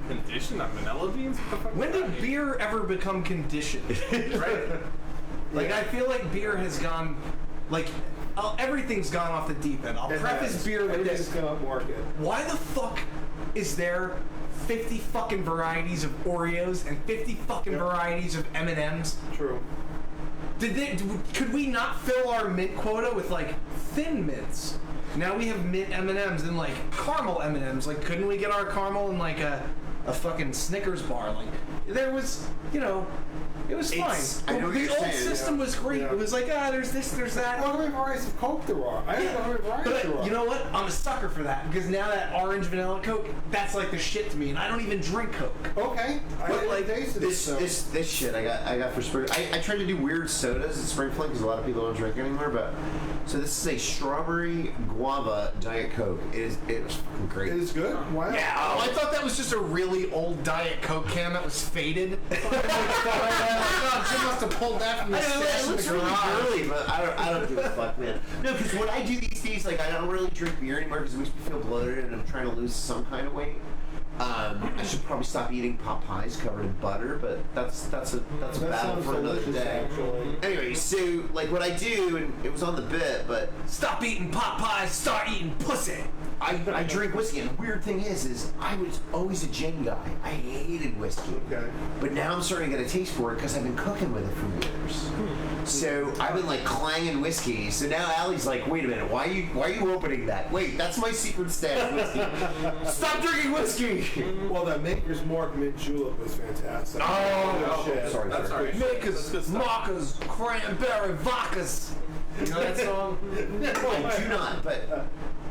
Conditioned on vanilla beans? What the fuck? When did beer ever become conditioned? Right? Like, I feel like beer has gone, like, everything's gone off the deep end. I'll preface beer with this. Why the fuck is there 50 fucking varieties of Oreos and 50 fucking varieties of M&Ms? True. Could we not fill our mint quota with, like, thin mints? Now we have mint M&Ms and, like, caramel M&Ms. Like, couldn't we get our caramel in, like, a fucking Snickers bar? Like, there was, you know, it was fine. The old system was great. It was like, there's this, there's that. Well, how many varieties of Coke there are? I don't know how many varieties there are. You know what? I'm a sucker for that, because now that orange vanilla Coke, that's like the shit to me, and I don't even drink Coke. Okay. But like this shit I got for spring. I tried to do weird sodas at Spring Fling because a lot of people don't drink anymore. But so this is a strawberry guava Diet Coke. It was fucking great. It is good. Wow. Yeah. Oh, I thought that was just a really old Diet Coke can that was faded. Jim must have pulled that from the stash in the garage. Really, but I don't give a fuck, man. No, because what I do these days, like, I don't really drink beer anymore because it makes me feel bloated and I'm trying to lose some kind of weight. I should probably stop eating pot pies covered in butter, but that's a battle for another day. Anyway, so like what I do, and it was on the bit, but stop eating pot pies, start eating pussy. I drink whiskey, and the weird thing is I was always a gin guy. I hated whiskey. Okay. But now I'm starting to get a taste for it because I've been cooking with it for years. So I've been like clanging whiskey. So now Allie's like, wait a minute, why are you opening that? Wait, that's my secret stash whiskey. Stop drinking whiskey. Well, that Maker's Mark mint julep was fantastic. Oh, shit. Sorry. Maker's Markers, cranberry vodkas. You know that song? I do not, but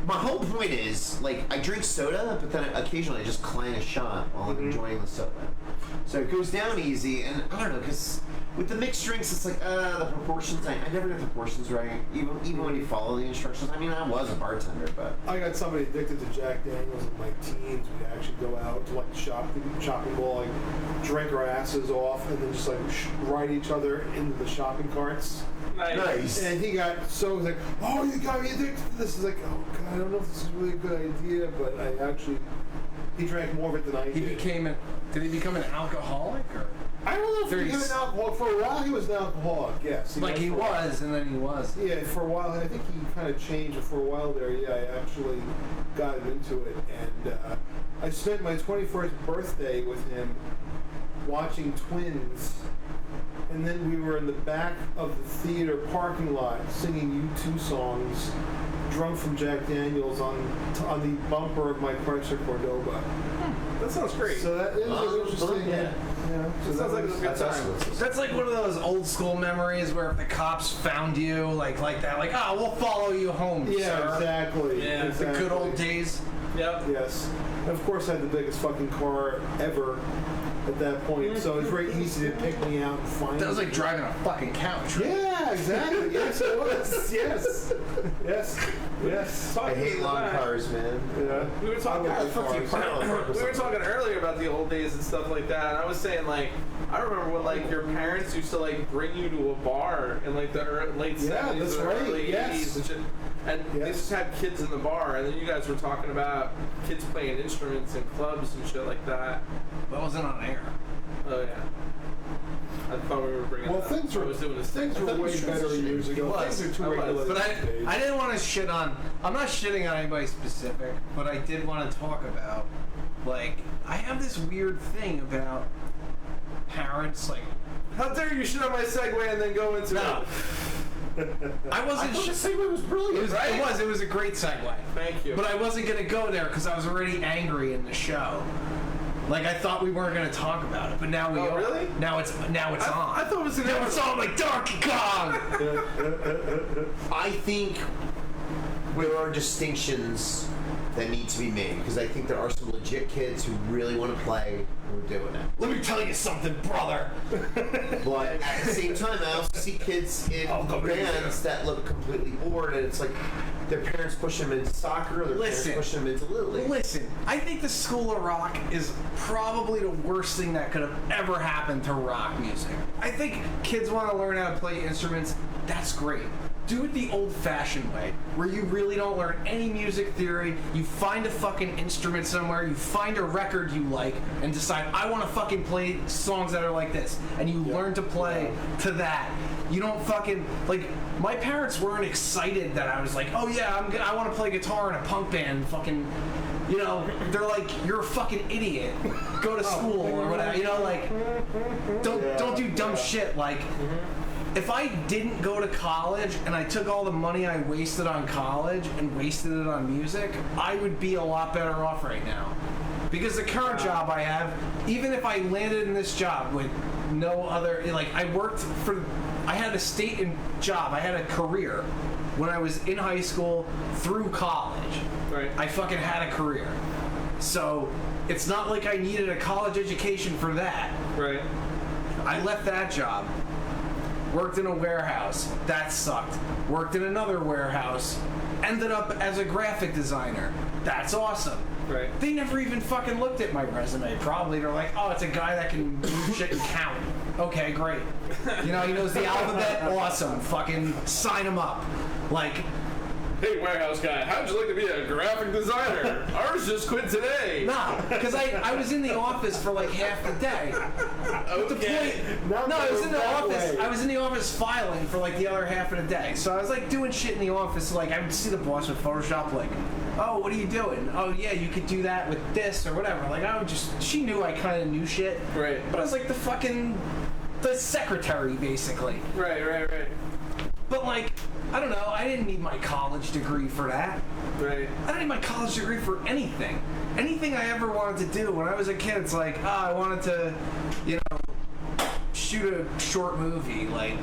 my whole point is, like, I drink soda, but then occasionally I just clang a shot while I'm enjoying the soda. So it goes down easy, and I don't know, because with the mixed drinks, it's like, the proportions, I never get the proportions right, even when you follow the instructions. I mean, I was a bartender, but... I got somebody addicted to Jack Daniels in my teens. We'd actually go out to, like, the shopping mall, like, drink our asses off, and then just, like, ride each other into the shopping carts. Nice. And he got so like, oh, you got me addicted to this. Is like, oh god, I don't know if this is really a good idea, but he drank more of it than I did. Did he become an alcoholic or? I don't know if he became an alcoholic. For a while, he was an alcoholic. Yes. Like he was, and then he was. Yeah, for a while, I think he kind of changed. And for a while there, yeah, I actually got him into it, and I spent my 21st birthday with him watching Twins. And then we were in the back of the theater parking lot singing U2 songs, drunk from Jack Daniels on the bumper of my Chrysler Cordoba. That sounds great. So that is interesting. Yeah. So sounds like a good time. That's like one of those old school memories where if the cops found you like that, like, we'll follow you home, yeah, sir. Exactly. Yeah, exactly. The good old days. Yep. Yes. And of course, I had the biggest fucking car ever at that point, so it was very easy to pick me out and find me. That was like driving a fucking couch, right? Yeah, exactly. Yes, it was. Yes. I hate long cars, man. Yeah. We were talking earlier about the old days and stuff like that, and I was saying, like, I remember when, like, your parents used to, like, bring you to a bar in, like, the late 70s or early 80s and shit. And they just had kids in the bar, and then you guys were talking about kids playing instruments in clubs and shit like that. That wasn't on air. Oh, yeah. I thought we were bringing well, that things up. were, things were way better years ago. Things are too regulated. But I didn't want to shit on... I'm not shitting on anybody specific, but I did want to talk about, like, I have this weird thing about parents, like... How dare you shit on my segue and then go into it? I wasn't. The segue was brilliant. It was a great segue. Thank you. But I wasn't gonna go there because I was already angry in the show. Like I thought we weren't gonna talk about it, but now we are. Really? Now it's on. I thought it was now it's on like Donkey Kong. I think there are distinctions that need to be made because I think there are some legit kids who really want to play who are doing it. Let me tell you something, brother. But at the same time, I also see kids in bands that look completely bored, and it's like, their parents push them into soccer, or their parents push them into Little League. Listen, I think the School of Rock is probably the worst thing that could have ever happened to rock music. I think kids want to learn how to play instruments. That's great. Do it the old-fashioned way, where you really don't learn any music theory. You find a fucking instrument somewhere, you find a record you like, and decide, I want to fucking play songs that are like this. And you learn to play to that. You don't fucking, like, my parents weren't excited that I was like, oh yeah, I want to play guitar in a punk band, fucking, you know, they're like, you're a fucking idiot. Go to school or whatever, you know, like, don't do dumb shit, like, if I didn't go to college and I took all the money I wasted on college and wasted it on music, I would be a lot better off right now. Because the current job I have, even if I landed in this job with no other, like, I had a state job, I had a career when I was in high school through college. Right. I fucking had a career. So it's not like I needed a college education for that. Right. I left that job. Worked in a warehouse. That sucked. Worked in another warehouse. Ended up as a graphic designer. That's awesome. Right. They never even fucking looked at my resume. Probably they're like, oh, it's a guy that can move shit and count. Okay, great. You know, he knows the alphabet. Awesome. Fucking sign him up. Like, hey, warehouse guy, how'd you like to be a graphic designer? Ours just quit today. Nah, because I was in the office for like half the day. Okay. I was in the office. I was in the office filing for like the other half of the day. So I was like doing shit in the office. Like I would see the boss with Photoshop, like, oh, what are you doing? Oh yeah, you could do that with this or whatever. Like I would just. She knew I kind of knew shit. Right. But I was like the secretary basically. Right. But like, I don't know, I didn't need my college degree for that. Right. I didn't need my college degree for anything. Anything I ever wanted to do when I was a kid, it's like, I wanted to, you know, shoot a short movie. Like,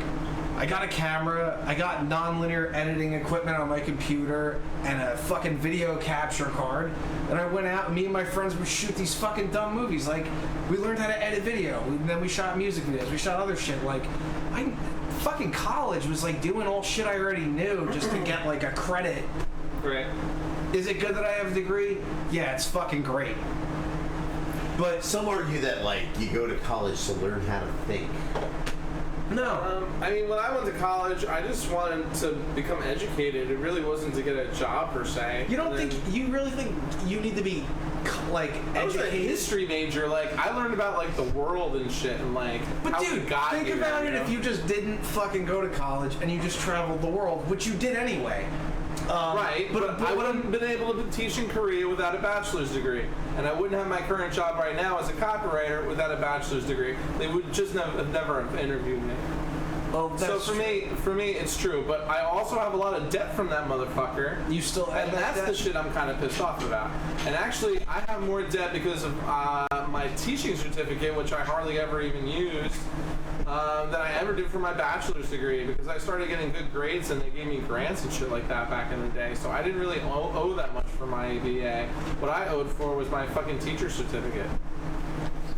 I got a camera, I got non-linear editing equipment on my computer, and a fucking video capture card. And I went out, and me and my friends would shoot these fucking dumb movies. Like, we learned how to edit video, and then we shot music videos, we shot other shit. Like, fucking college was like doing all shit I already knew just to get like a credit. Right. Is it good that I have a degree? Yeah, it's fucking great. But some argue that like you go to college to learn how to think. No. I mean, when I went to college, I just wanted to become educated. It really wasn't to get a job per se. You you really think you need to be like educated? I was a history major. Like I learned about like the world and shit and like how we got think here, about it. You know? If you just didn't fucking go to college and you just traveled the world, which you did anyway. Right, but I would have been able to teach in Korea without a bachelor's degree, and I wouldn't have my current job right now as a copywriter without a bachelor's degree. They would just never have interviewed me. Well, so for me, it's true. But I also have a lot of debt from that motherfucker. You still have and that's debt? the shit I'm kind of pissed off about. And actually, I have more debt because of my teaching certificate, which I hardly ever even used. Than I ever did for my bachelor's degree because I started getting good grades and they gave me grants and shit like that back in the day. So I didn't really owe that much for my BA. What I owed for was my fucking teacher certificate.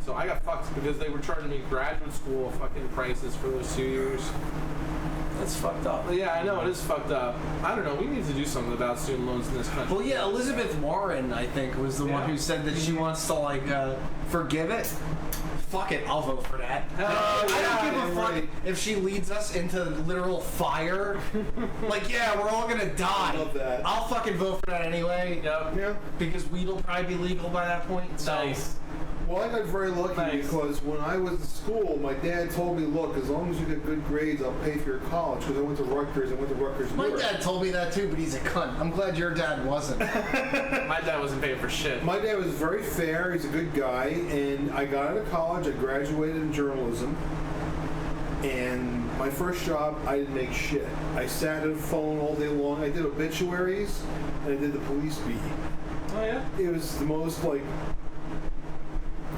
So I got fucked because they were charging me graduate school fucking prices for those 2 years. That's fucked up. Yeah, I know, it is fucked up. I don't know, we need to do something about student loans in this country. Well, yeah, Elizabeth Warren, I think, was the one who said that she wants to, like, forgive it. Fuck it, I'll vote for that. I don't give a fuck if she leads us into literal fire. Like, yeah, we're all gonna die. I love that. I'll fucking vote for that anyway. Yep. Yeah. Because weed will probably be legal by that point. So. Nice. Well, I got very lucky because when I was in school, my dad told me, look, as long as you get good grades, I'll pay for your college. Because I went to Rutgers My Newark. dad told me that too, but he's a cunt. I'm glad your dad wasn't. My dad wasn't paying for shit. My dad was very fair. He's a good guy. And I got out of college. I graduated in journalism. And my first job, I didn't make shit. I sat at a phone all day long. I did obituaries, and I did the police beat. Oh, yeah? It was the most, like...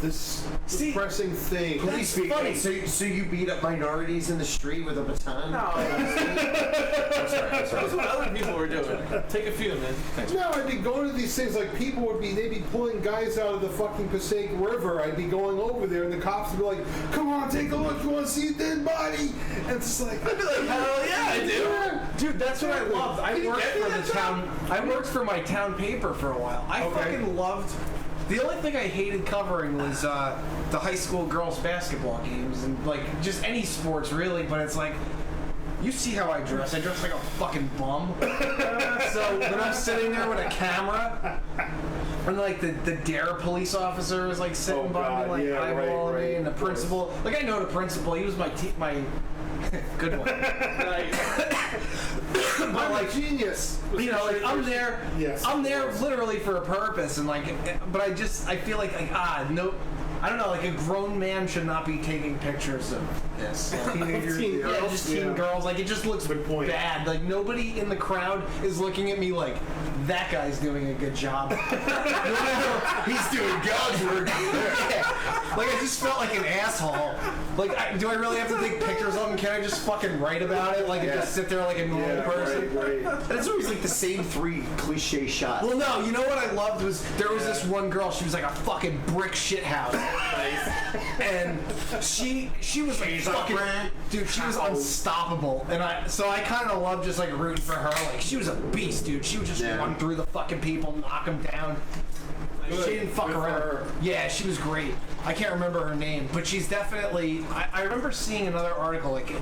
this depressing thing. Police beat. Funny. So you beat up minorities in the street with a baton? No. I'm sorry. That's what other people were doing. Take a few, man. Thanks. No, I'd be going to these things like they'd be pulling guys out of the fucking Passaic River. I'd be going over there and the cops would be like, come on, take a look, you want to see a dead body? And it's just like, I'd be like, hell yeah, I do. Yeah. Dude, that's what I loved. I worked for my town paper for a while. I fucking loved. The only thing I hated covering was the high school girls basketball games and like just any sports really. But it's like, you see how I dress. I dress like a fucking bum. So when I'm sitting there with a camera, and like the DARE police officer is like sitting by me, like eyeballing me, and the principal, like I know the principal. He was my good one. But like genius. You know, like I'm there. Yes, I'm there literally for a purpose, and like, but I feel like no. I don't know, like a grown man should not be taking pictures of this. Teen girls. Like it just looks bad. Like nobody in the crowd is looking at me like that guy's doing a good job. He's doing God's work. Yeah. Like I just felt like an asshole. Like, do I really have to take pictures of him? Can I just fucking write about it? Like, and just sit there like a normal person? Right. And it's always like the same 3 cliche shots. Well, no, you know what I loved was there was this one girl. She was like a fucking brick shit house. And she was like fucking, dude, she was unstoppable. And I kind of loved just like rooting for her. Like she was a beast, dude. She would just run through the fucking people, knock them down. Good. She didn't fuck around. Yeah, she was great. I can't remember her name, but she's definitely. I remember seeing another article like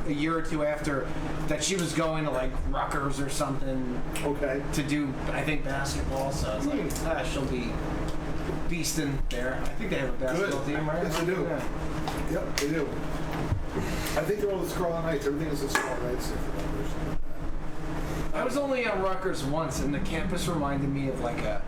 a year or two after that she was going to like Rutgers or something. Okay. To do, I think, basketball. So I was like, she'll be beasting there. I think they have a basketball team, right? Yes, they do. Yeah. Yep, they do. I think they're all the Scarlet Knights. Everything is the Scarlet Knights. I was only on Rutgers once, and the campus reminded me of like a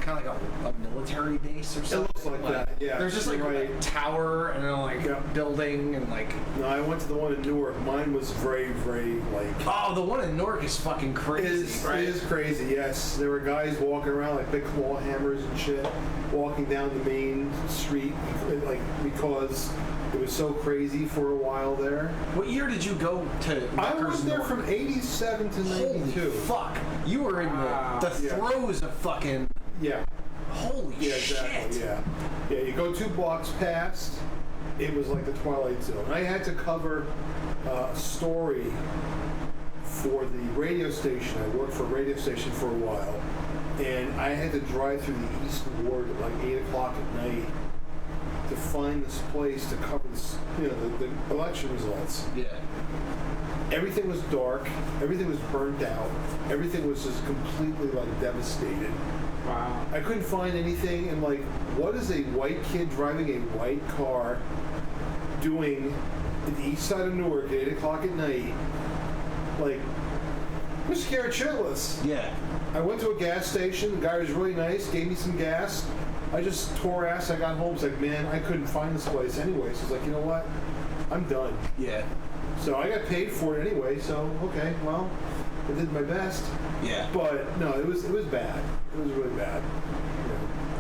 kind of like a military base or something. It looks like that, yeah. There's just like a tower and then like building and like. No, I went to the one in Newark. Mine was very, very like. Oh, the one in Newark is fucking crazy. It is crazy. Yes, there were guys walking around like big claw hammers and shit, walking down the main street like because it was so crazy for a while there. What year did you go to Rutgers? I was there from '87 to '92. Holy fuck! You were in the throes of fucking. Yeah. Holy shit. Exactly, yeah, you go 2 blocks past, it was like the Twilight Zone. I had to cover a story for the radio station. I worked for a radio station for a while, and I had to drive through the East Ward at like 8 o'clock at night to find this place to cover this, the election results. Yeah. Everything was dark. Everything was burned out. Everything was just completely like devastated. Wow. I couldn't find anything, and like, what is a white kid driving a white car doing in the east side of Newark at 8 o'clock at night? Like, we're scared shitless. Yeah. I went to a gas station. The guy was really nice, gave me some gas. I just tore ass. I got home. It's like, man, I couldn't find this place anyway. So it's like, you know what? I'm done. Yeah. So I got paid for it anyway. So okay, well, I did my best. Yeah. But no, it was bad. It was really bad.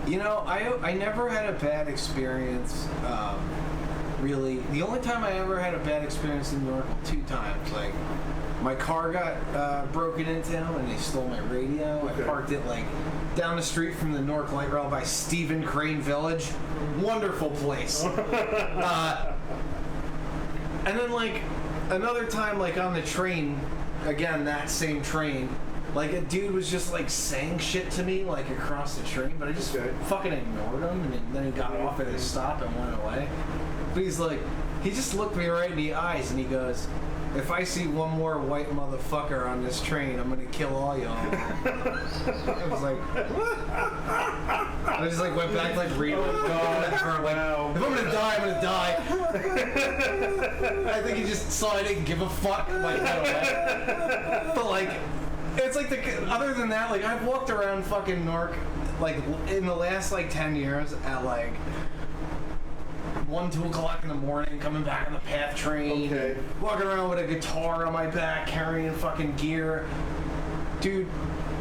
You know, I never had a bad experience. Really, the only time I ever had a bad experience in New York, 2 times. Like, my car got broken into and they stole my radio. Okay. I parked it like down the street from the Newark Light Rail by Stephen Crane Village. Wonderful place. And then like another time, like on the train, again that same train. Like, a dude was just, like, saying shit to me, like, across the train, but I just fucking ignored him, and then he got off at his stop and went away. But he's like, he just looked me right in the eyes, and he goes, if I see one more white motherfucker on this train, I'm gonna kill all y'all. I was like, what? I just, like, went back, like, reading my God. If I'm gonna die, I'm gonna die. I think he just saw I didn't give a fuck, like, went away. But, like... It's like other than that, like I've walked around fucking Newark, like in the last like 10 years at like 1, 2 o'clock in the morning, coming back on the PATH train, walking around with a guitar on my back, carrying fucking gear. Dude,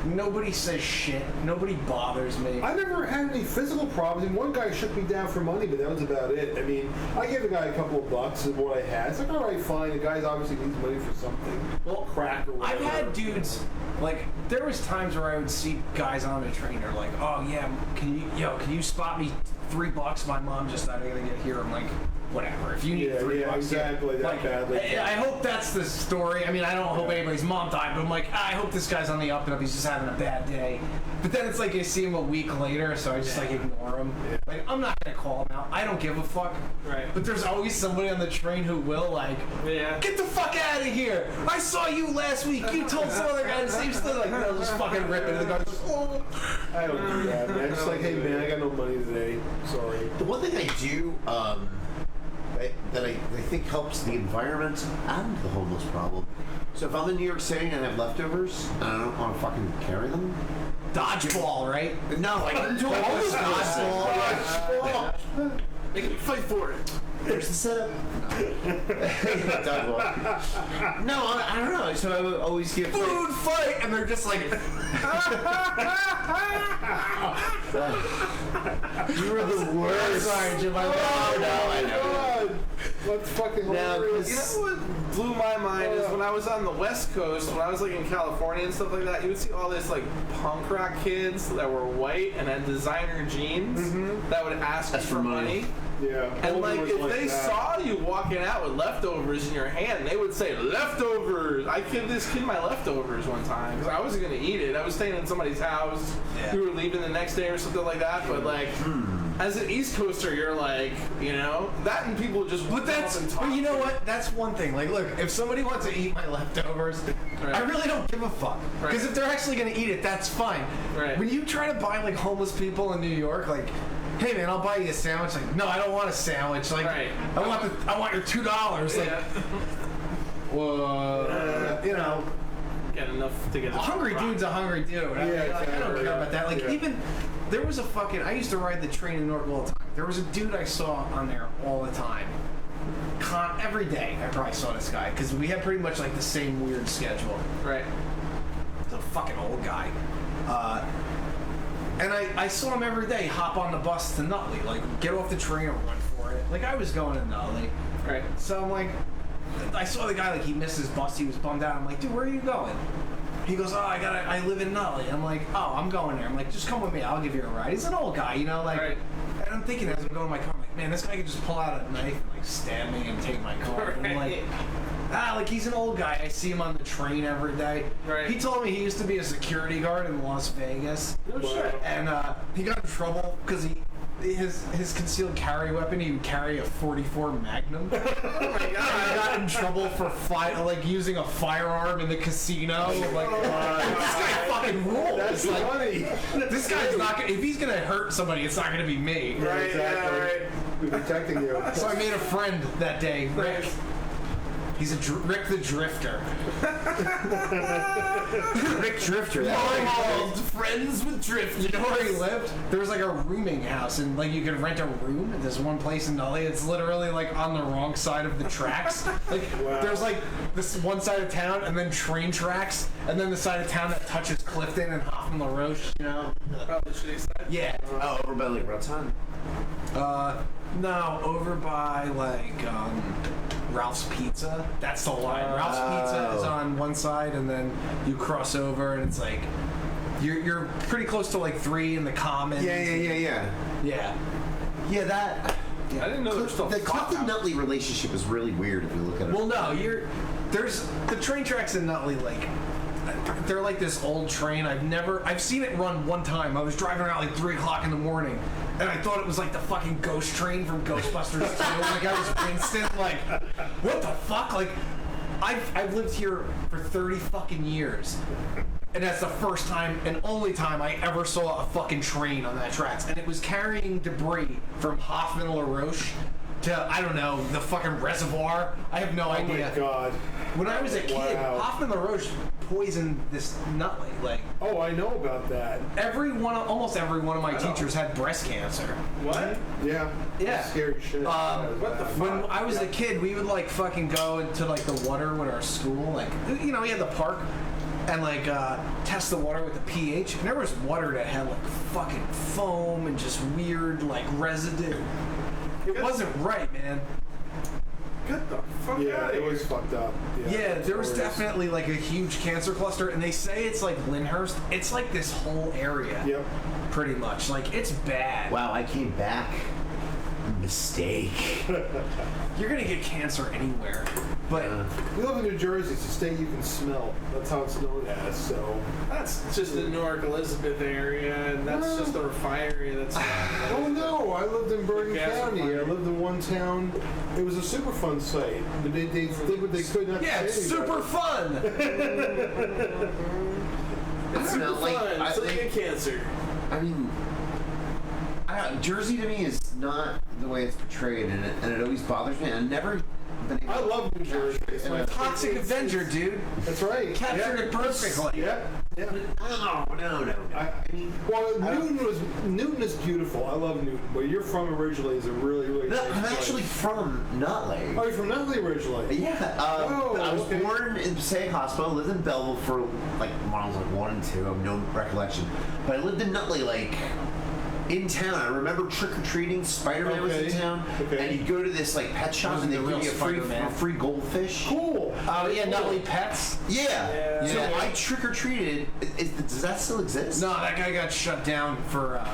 nobody says shit. Nobody bothers me. I never had any physical problems. One guy shook me down for money, but that was about it. I mean, I gave the guy a couple of bucks and what I had. It's like, all right, fine. The guy obviously needs money for something. Well, crack or whatever. I've had dudes, like, there was times where I would see guys on the train that are like, oh yeah, can you spot me $3. My mom just not gonna get here. I'm like, whatever. If you need $3, exactly. like, I hope that's the story. I mean, I don't hope anybody's mom died, but I'm like, I hope this guy's on the up and up. He's just having a bad day. But then it's like I see him a week later, so I just like ignore him. Like, I'm not gonna call him out. I don't give a fuck. Right. But there's always somebody on the train who will like, get the fuck out of here! I saw you last week. You told some other guy the same stuff. Like, they'll just fucking rip it. And the guy's just, I don't do that, man. Just like, hey man, I got no money today. Sorry. The one thing I do that I think helps the environment and the homeless problem. So if I'm in New York City and I have leftovers and I don't want to fucking carry them, dodgeball, right? No, like do a homeless dodgeball. Make me fight for it. There's the setup. No, I don't know. So I would always give food fight, and they're just like, you were the worst. Sorry, Jim. I know. What's fucking hilarious? You know what blew my mind is when I was on the West Coast, when I was like in California and stuff like that, you would see all this like punk rock kids that were white and had designer jeans that would ask for money. Yeah. And like if they saw you walking out with leftovers in your hand, they would say, leftovers! I gave this kid my leftovers one time because I wasn't going to eat it. I was staying in somebody's house. We were leaving the next day or something like that. But like, as an East Coaster, you're like, you know, that and people just But you know what? That's one thing. Like, look, if somebody wants to eat my leftovers, I really don't give a fuck. Because if they're actually going to eat it, that's fine. Right. When you try to buy like homeless people in New York, like, hey man, I'll buy you a sandwich. Like, no, I don't want a sandwich. Like, I want your $2. Like, whoa, you know. Get enough to get a hungry dude's a hungry dude. I mean, like, I don't care about that. Like, even there was a fucking. I used to ride the train in Newark all the time. There was a dude I saw on there all the time. Every day, I probably saw this guy because we had pretty much like the same weird schedule. Right. He's a fucking old guy. And I saw him every day hop on the bus to Nutley, like get off the train and run for it. Like I was going to Nutley. Right. So I'm like, I saw the guy, like he missed his bus, he was bummed out. I'm like, dude, where are you going? He goes, I live in Nutley. I'm like, oh, I'm going there. I'm like, just come with me, I'll give you a ride. He's an old guy, you know, like, and I'm thinking as I'm going in my car, I'm like, man, this guy could just pull out a knife and like stab me and take my car. And I'm like, like he's an old guy. I see him on the train every day. Right. He told me he used to be a security guard in Las Vegas. No shit. And he got in trouble because his concealed carry weapon, he would carry a .44 Magnum. Oh my god! He got in trouble for using a firearm in the casino. Like, this guy fucking rules. That's like, funny. This guy's not gonna. If he's gonna hurt somebody, it's not gonna be me. Right. Exactly. Right. We're protecting you. So I made a friend that day, Rick. He's Rick the Drifter. Rick Drifter. Called Friends with Drifter. You know where he lived? There was like a rooming house, and like you could rent a room. And there's one place in Nutley. It's literally like on the wrong side of the tracks. Like there's like this one side of town, and then train tracks, and then the side of town that touches Clifton and Hoffman LaRoche. You know? Probably the shitty side. Yeah. Oh, over by like Raton. No, over by like Ralph's Pizza. That's the line. Ralph's Pizza is on one side, and then you cross over, and it's like you're pretty close to like 3 in the Commons. Yeah. That. I didn't know there was still the Clifton Nutley relationship is really weird if you look at it. Well, no, there's the train tracks in Nutley, like they're like this old train. I've seen it run one time. I was driving around like 3 o'clock in the morning, and I thought it was like the fucking ghost train from Ghostbusters 2. Like I was Winston. Like, what the fuck? Like, I've lived here for 30 fucking years, and that's the first time and only time I ever saw a fucking train on that tracks, and it was carrying debris from Hoffman LaRoche to, I don't know, the fucking reservoir. I have no idea. Oh my god. When I was a kid, Hoffman LaRoche poisoned this Nutley. Like, oh, I know about that. Almost every one of my teachers had breast cancer. What? Yeah. Scary shit. What the fuck? When I was a kid, we would like fucking go into like the water with our school. Like, you know, we had the park. And like test the water with the pH. And there was water that had like fucking foam and just weird like residue. It wasn't right, man. Get the fuck out of it here. was fucked up. Yeah, there was definitely like a huge cancer cluster, and they say it's like Lyndhurst. It's like this whole area. Yep. Pretty much. Like, it's bad. Wow, I came back. Mistake. You're gonna get cancer anywhere. But we live in New Jersey. It's a state you can smell. That's how it's known as. So that's just the Newark Elizabeth area, and that's just a refinery. That's oh no! I lived in Bergen Gas County. refinery. I lived in one town. It was a Superfund site. But they did what they could not. yeah, to it's say super fun. It's super like, fun. So you get cancer. I mean, Jersey to me is not the way it's portrayed, and it always bothers me. I never been able I love New Jersey. It's my Toxic Avenger, dude. That's right. Captured it perfectly. Yeah. Yeah. No. Well, Newton is beautiful. I love Newton. Where you're from originally is a really, really No, nice I'm place. actually from Nutley. Oh, you're from Nutley originally? Yeah. I was born in Passaic Hospital, lived in Belleville for like when I was like 1 and 2. I have no recollection. But I lived in Nutley like in town. I remember trick-or-treating. Spider-Man was in town. And you'd go to this like pet shop and they'd give you a free goldfish. Cool. Oh, yeah, Nutley Pets? Yeah. So I trick-or-treated. Does that still exist? No, that guy got shut down for,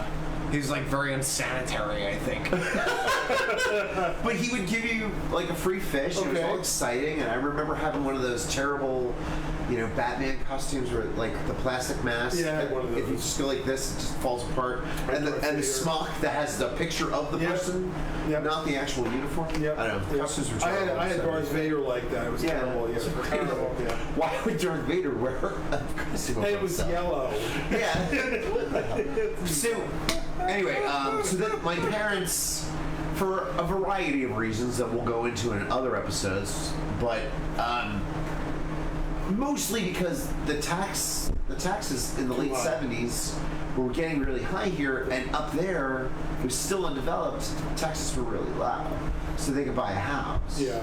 he was like very unsanitary, I think. But he would give you like a free fish. It was all exciting. And I remember having one of those terrible, Batman costumes where like the plastic mask. Yeah, one of those. If you just go like this, it just falls apart. And the smock that has the picture of the person, not the actual uniform. Yep. I don't know. Costumes were terrible. I had Darth Vader like that. It was terrible. Yeah, it was terrible. Yeah. Why would Darth Vader wear a costume of And it was himself? yellow. Yeah. So, anyway, so then my parents, for a variety of reasons that we'll go into in other episodes, but mostly because the taxes in the late 70s were getting really high here, and up there, it was still undeveloped, taxes were really low. So they could buy a house. Yeah.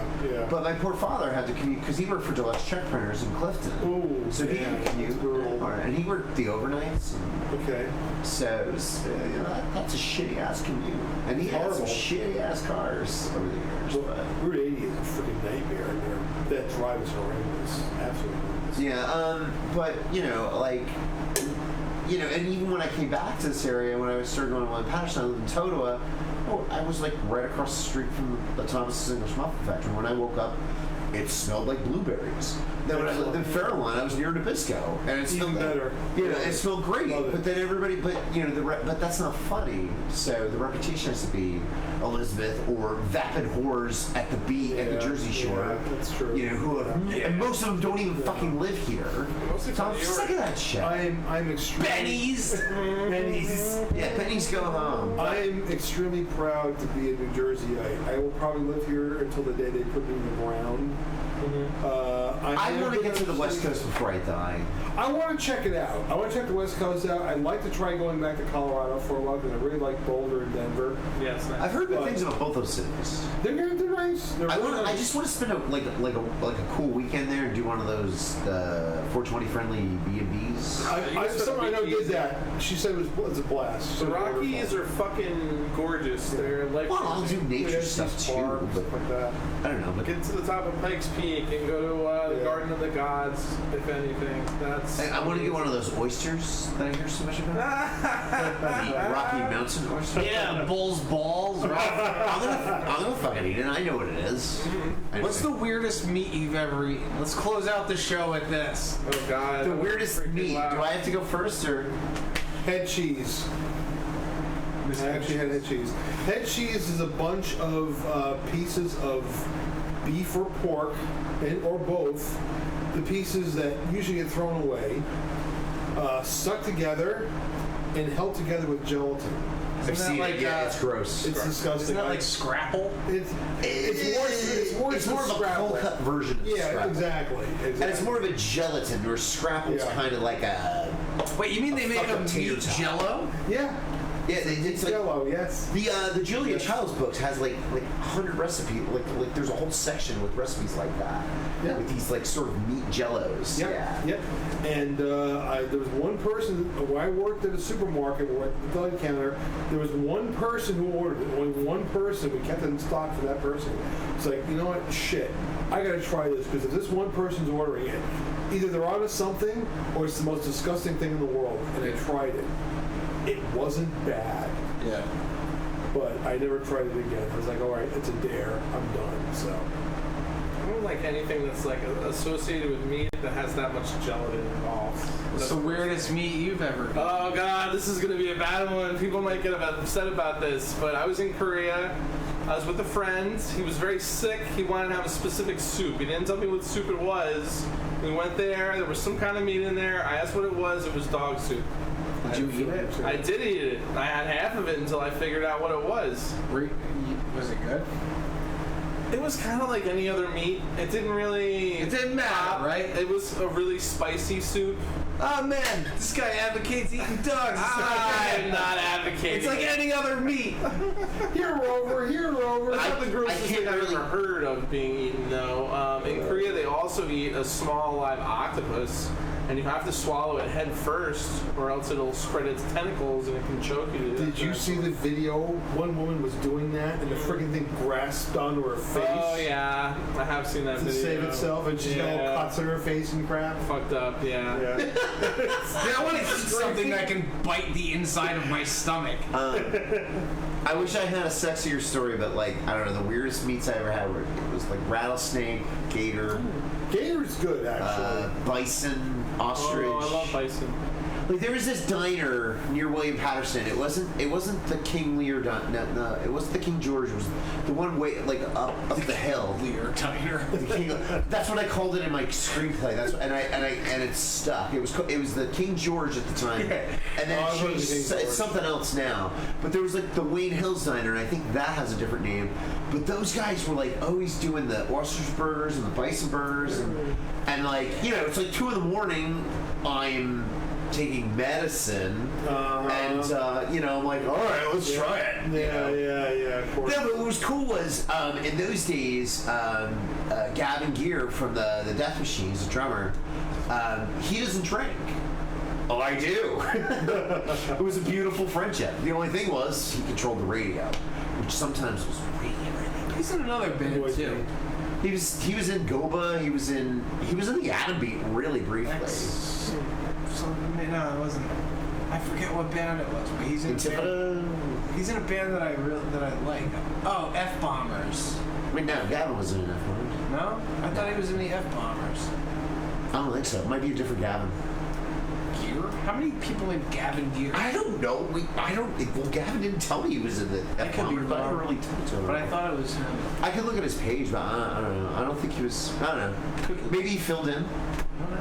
But my poor father had to commute because he worked for Deluxe Check Printers in Clifton. Ooh, so he had to commute, and he worked the overnights. Okay. So it was, that's a shitty ass commute, and he had some shitty ass cars over the years. Well, Route 80 is a freaking nightmare in there. That drive is horrendous. Absolutely horrendous. Yeah. But and even when I came back to this area, when I started going to Patterson, I lived in Totowa. I was like right across the street from the Thomas English Muffin Factory. When I woke up, it smelled like blueberries. Then when I lived in Fairlawn, I was near Nabisco, and it smelled better. It smelled great. But then everybody, but that's not funny. So the reputation has to be Elizabeth or vapid whores at the beat at the Jersey Shore. Yeah, that's true. Who have, and most of them don't even fucking live here. So I'm sick of that shit. I'm extremely Benny's. Yeah, Benny's go home. I'm extremely proud to be a New Jerseyite. I will probably live here until the day they put me in the ground. I want to get to the West Coast before I die. I want to check it out. I want to check the West Coast out. I'd like to try going back to Colorado for a while because I really like Boulder and Denver. Yes, I've heard good things about both those cities. They're nice. I just want to spend a cool weekend there and do one of those 420 friendly B&Bs. Someone I know did that. She said it was a blast. The Rockies are fucking gorgeous. They're like I'll do nature stuff too, but like that. I don't know. But get to the top of Pikes Peak and go to the Garden of the Gods, if anything. That's. I want to get one of those oysters that I hear so much about. The Rocky Mountain oysters. Yeah, Bull's Balls. I'm gonna fucking eat it. I know what it is. What's the weirdest meat you've ever eaten? Let's close out the show with this. Oh God. The weirdest meat. Do I have to go first or? Head cheese. I actually had head cheese. Head cheese is a bunch of pieces of beef or pork, or both. The pieces that usually get thrown away, stuck together, and held together with gelatin. I've seen it. Yeah, it's gross. It's disgusting. Isn't that like Scrapple? It's more of a cold cut version of Scrapple. Exactly. And it's more of a gelatin, where Scrapple's kind of like a. Wait, you mean they make a meat top. jello? Yeah. Yeah, it's like Jello, yes. The Julia Child's books has like 100 recipes. Like there's a whole section with recipes like that. Yeah. With these like sort of meat jellos. Yep. Yeah. Yep. And there was one person when I worked at a supermarket or at the deli counter. There was one person who ordered it. Only one person. We kept it in stock for that person. It's like, you know what? Shit. I gotta try this because if this one person's ordering it, either they're onto something or it's the most disgusting thing in the world. And I tried it. It wasn't bad. Yeah. But I never tried it again. I was like, all right, it's a dare. I'm done. So. I don't like anything that's like associated with meat that has that much gelatin involved. What's the weirdest meat you've ever eaten? Oh god, this is gonna be a bad one. People might get upset about this, but I was in Korea. I was with a friend. He was very sick. He wanted to have a specific soup. He didn't tell me what soup it was. We went there. There was some kind of meat in there. I asked what it was. It was dog soup. Did you eat it? I did eat it. I had half of it until I figured out what it was. Was it good? It was kind of like any other meat. It didn't matter, right? It was a really spicy soup. Oh man, this guy advocates eating dogs. I'm not advocating. It's like any other meat. Here, Rover. It's not the grossest thing I've ever heard of being eaten, though. In Korea, they also eat a small live octopus, and you have to swallow it head first, or else it'll spread its tentacles and it can choke you to death. Did you see the video? One woman was doing that, and the friggin' thing grasped onto her face. Oh yeah, I have seen that video. To save itself, and she's got all cuts in her face and crap. Fucked up, yeah. I want to eat something that can bite the inside of my stomach. I wish I had a sexier story, but like I don't know, the weirdest meats I ever had was like rattlesnake, gator. Gator's good, actually. Bison, ostrich. Oh, I love bison. Like there was this diner near William Patterson. It wasn't the King Lear diner. No, it wasn't the King George. It was the one way like up the hill. Lear diner. That's what I called it in my screenplay. That's and it stuck. It was the King George at the time, and then it changed. It's something else now. But there was like the Wayne Hills diner, and I think that has a different name. But those guys were like always doing the ostrich burgers and the bison burgers, and like it's like 2 a.m. I'm taking medicine, and I'm like, all right, let's try it. Yeah, of course. Yeah, but what was cool was in those days, Gavin Gear from the Death Machines, the drummer, he doesn't drink. Oh, I do. It was a beautiful friendship. The only thing was he controlled the radio, which sometimes was really. He's in another band too. He was in Goba. He was in the Atom Beat really briefly. No, it wasn't. I forget what band it was, but he's in a band. He's in a band that I like. Oh, F Bombers. Wait, no, Gavin wasn't in F Bombers. No, I thought he was in the F Bombers. I don't think so. It might be a different Gavin. Gear? How many people named Gavin Gear? I don't know. Well, Gavin didn't tell me he was in the F Bombers, but I didn't really talk to him. But I thought it was him. I could look at his page, but I don't know. I don't think he was. I don't know. Maybe he filled in.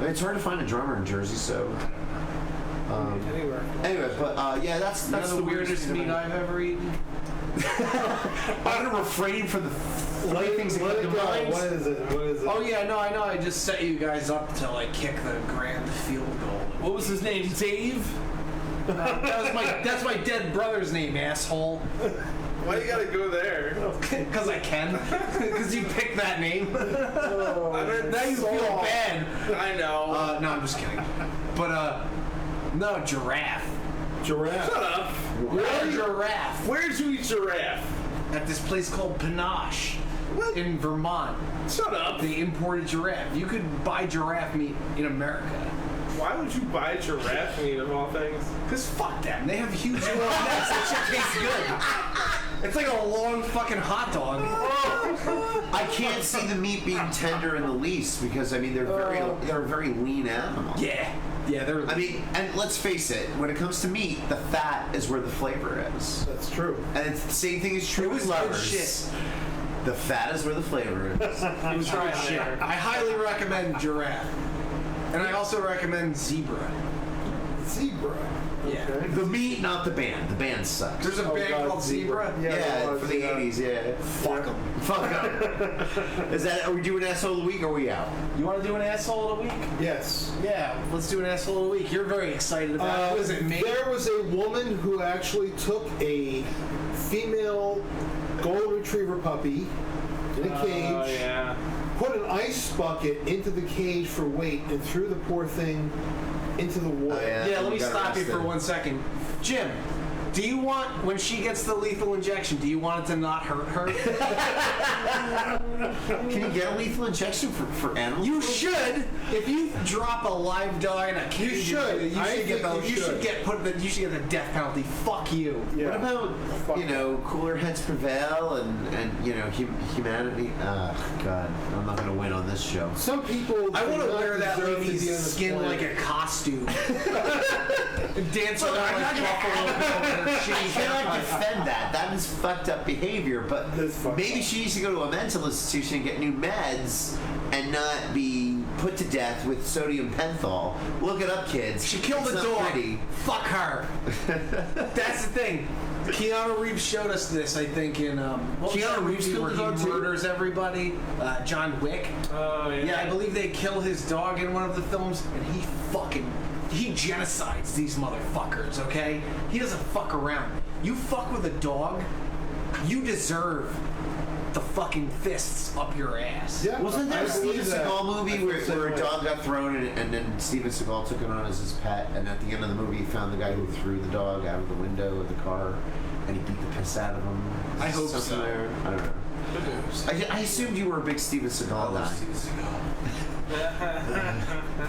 It's hard to find a drummer in Jersey, so. Anyway, but yeah, that's the weirdest meat I've ever eaten. I'm gonna refrain from the things that come to mind. What is it? Oh yeah, no, I know. I just set you guys up to like kick the grand field goal. What was his name? Dave? That's my dead brother's name, asshole. Why you gotta go there? Because I can. Because you picked that name. Now you feel bad. I know. No, I'm just kidding. But no, giraffe. Giraffe. Shut up. Where's giraffe? Where'd you eat giraffe? At this place called Panache in Vermont. Shut up. They imported giraffe. You could buy giraffe meat in America. Why would you buy giraffe meat of all things? Because fuck them. They have huge long necks. That shit tastes good. It's like a long fucking hot dog. I can't see the meat being tender in the least because I mean they're a very lean animal. Yeah, they're. I mean, and let's face it, when it comes to meat, the fat is where the flavor is. That's true. And it's the same thing is true with lovers. Shit. The fat is where the flavor is. It was good shit. I highly recommend giraffe, and I also recommend zebra. Zebra. Yeah. The meat, not the band. The band sucks. There's a band called Zebra. Yeah, for the 80s, yeah. Fuck them. Fuck them. Is that, are we doing asshole of the week or are we out? You want to do an asshole of the week? Yes. Yeah, let's do an asshole of the week. You're very excited about it. Was it me? There was a woman who actually took a female golden retriever puppy in a cage, put an ice bucket into the cage for weight, and threw the poor thing into the water. Yeah, let me stop you for 1 second. Jim, do you want, when she gets the lethal injection, do you want it to not hurt her? Can you get a lethal injection for animals? You should. If you drop a live dog in a cage, you should get the death penalty. Fuck you. Yeah. What about cooler heads prevail and humanity? God, I'm not gonna win on this show. Some people. I want to wear that lady's skin like a costume. And dance around like Buffalo Bill. I cannot defend that. That is fucked up behavior, but maybe she needs to go to a mental institution and get new meds and not be put to death with sodium penthol. Look it up, kids. She killed a dog. Pretty. Fuck her. That's the thing. Keanu Reeves showed us this, I think, in Keanu Reeves where he murders everybody. John Wick. Oh yeah. Yeah, I believe they kill his dog in one of the films, and he genocides these motherfuckers, okay? He doesn't fuck around. You fuck with a dog, you deserve the fucking fists up your ass. Yeah, wasn't there a Steven Seagal movie where a dog got thrown and then Steven Seagal took it on as his pet, and at the end of the movie he found the guy who threw the dog out of the window of the car and he beat the piss out of him? I hope so. There. I don't know. I assumed you were a big Steven Seagal guy.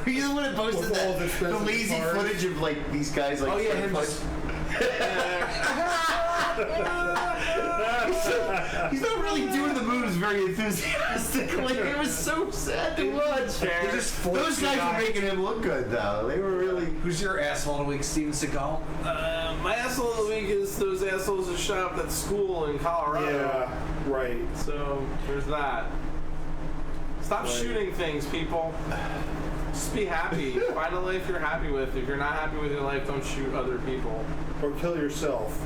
You're the one that posted the lazy footage of like these guys like. Oh yeah, him just. He's not really doing the moves very enthusiastically. It was so sad to watch. Those guys were making him look good though. They were really. Who's your asshole of the week, Steven Seagal? My asshole of the week is those assholes that shot up that school in Colorado. Yeah, right. So there's that. Stop shooting things, people. Just be happy. Find a life you're happy with. If you're not happy with your life, don't shoot other people. Or kill yourself.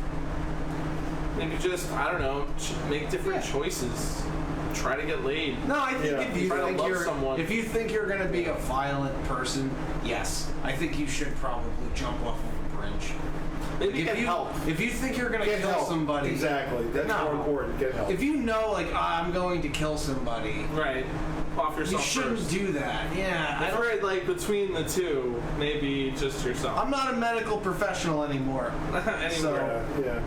Maybe just, I don't know, make different choices. Try to get laid. No, I think if you think you're going to be a violent person, yes, I think you should probably jump off of a bridge. Maybe get help. If you think you're going to kill somebody, exactly, that's more important. Get help. If you know, like, I'm going to kill somebody, right? Off yourself. You shouldn't do that. Yeah. If you're like between the two, maybe just yourself. I'm not a medical professional anymore. So, yeah.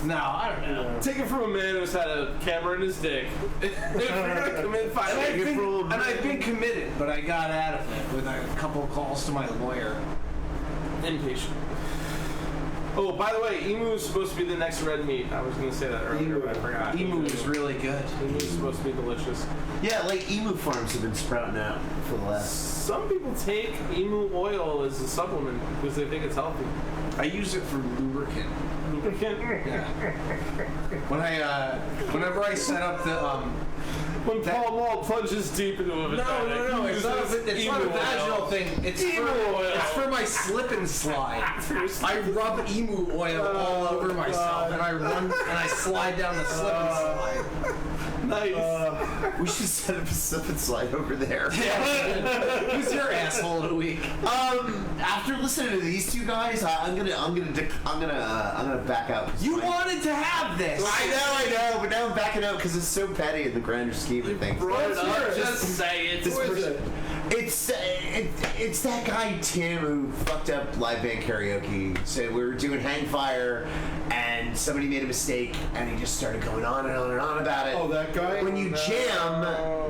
No, I don't know. Yeah. Take it from a man who's had a camera in his dick. If you're gonna commit violence, and I've been committed, but I got out of it with a couple of calls to my lawyer. Impatient. Oh, by the way, emu is supposed to be the next red meat. I was going to say that earlier, but I forgot. Emu is really good. Emu is supposed to be delicious. Yeah, like emu farms have been sprouting out for the last. Some people take emu oil as a supplement because they think it's healthy. I use it for lubricant. Lubricant? Yeah. Whenever I set up the when Paul Wall plunges deep into a vagina. No, it's not a vaginal thing. It's for my slip and slide. I rub emu oil all over myself, and I run and I slide down the slip and slide. Nice. We should set up a slip and slide over there. Yeah. Who's your asshole of the week? After listening to these two guys, I'm gonna back up. You wanted to have this. I know, but now I'm backing up because it's so petty in the grander scheme of things. Just say it. It's that guy Tim who fucked up live band karaoke. So we were doing Hang Fire, and somebody made a mistake, and he just started going on and on and on about it. Oh, that guy? When you jam,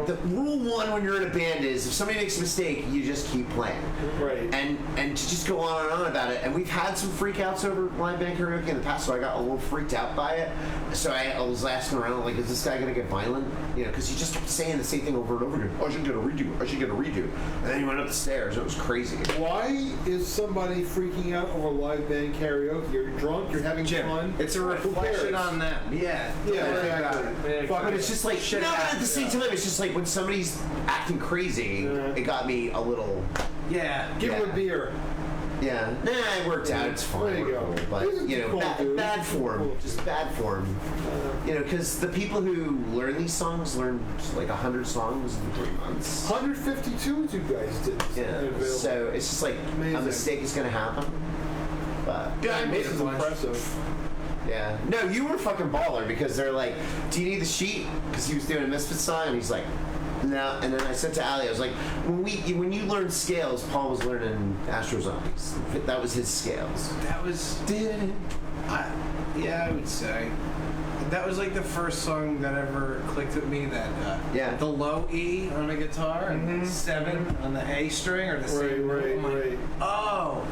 the rule one when you're in a band is if somebody makes a mistake, you just keep playing. Right. And to just go on and on about it. And we've had some freakouts over live band karaoke in the past, so I got a little freaked out by it. So I was asking around, like, is this guy gonna get violent? You know, because he just kept saying the same thing over and over again. I should get a redo. I should get a redo. And then he went up the stairs. It was crazy. Why is somebody freaking out over live band karaoke? You're drunk. You're having fun. It's a reflection on them. Yeah. Exactly. But it's just like shit. No, at the same time, it's just like when somebody's acting crazy, it got me a little. Yeah. Give him a beer. Yeah, nah, it worked out. It's fine. There you go. But you know, Cool, bad form, just bad form. You know, because the people who learn these songs learn like 100 songs in 3 months. 152 you guys did. Yeah. So it's just like Amazing. a mistake is gonna happen. But yeah, this is impressive. Yeah. No, you were fucking baller because they're like, do you need the sheet? Because he was doing a Misfits song and he's like, no. And then I said to Ali, I was like, when you learn scales, Paul was learning Astro Zombies. That was his scales. That was. Yeah, I would say. That was like the first song that ever clicked with me. That the low E on a guitar and 7 on the A string or the same. Right. Oh,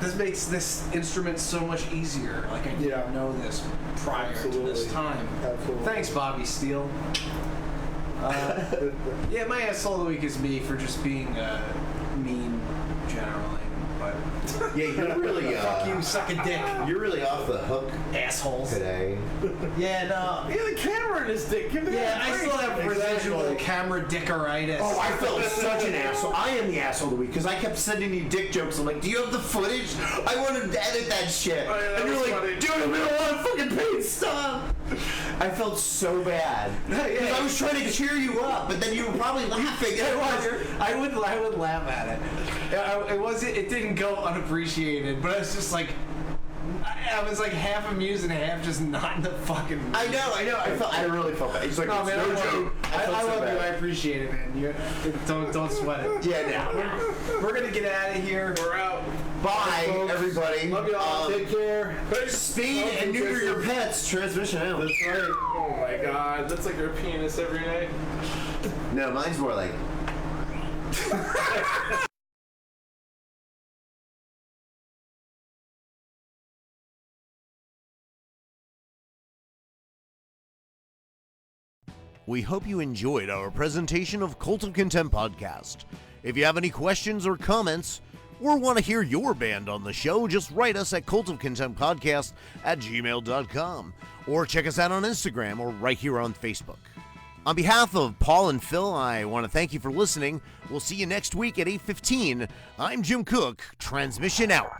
this makes this instrument so much easier. Like I didn't know this prior to this time. Absolutely. Thanks, Bobby Steele. Yeah, my asshole of the week is me for just being mean generally. But yeah, you're really fuck you, suck a dick. You're really off the hook, assholes. Today. Yeah, no. Yeah, the camera in his dick. Give me that I break. still have residual camera dickeritis. Oh, I felt such an asshole. I am the asshole of the week because I kept sending you dick jokes. I'm like, do you have the footage? I wanted to edit that shit. Oh, yeah, and you're like, funny. dude, I'm in a lot of fucking pain. Stop. I felt so bad because I was trying to cheer you up, but then you were probably laughing. I would laugh at it. It didn't go unappreciated, but I was just like, I was like half amused and half just not in the fucking. I know. I really felt bad. He's like, no, man, no joke. I love bad. you. I appreciate it, man. Don't sweat it. Yeah, we're gonna get out of here. We're out. Bye, everybody. Love you all. Take care. Speed and neuter your pets. Transmission out. That's right. Oh my god, that's like your penis every night. No, mine's more like. We hope you enjoyed our presentation of Cult of Contempt podcast. If you have any questions or comments, or want to hear your band on the show, just write us at cultofcontemptpodcast@gmail.com, or check us out on Instagram or right here on Facebook. On behalf of Paul and Phil, I want to thank you for listening. We'll see you next week at 8:15. I'm Jim Cook. Transmission out.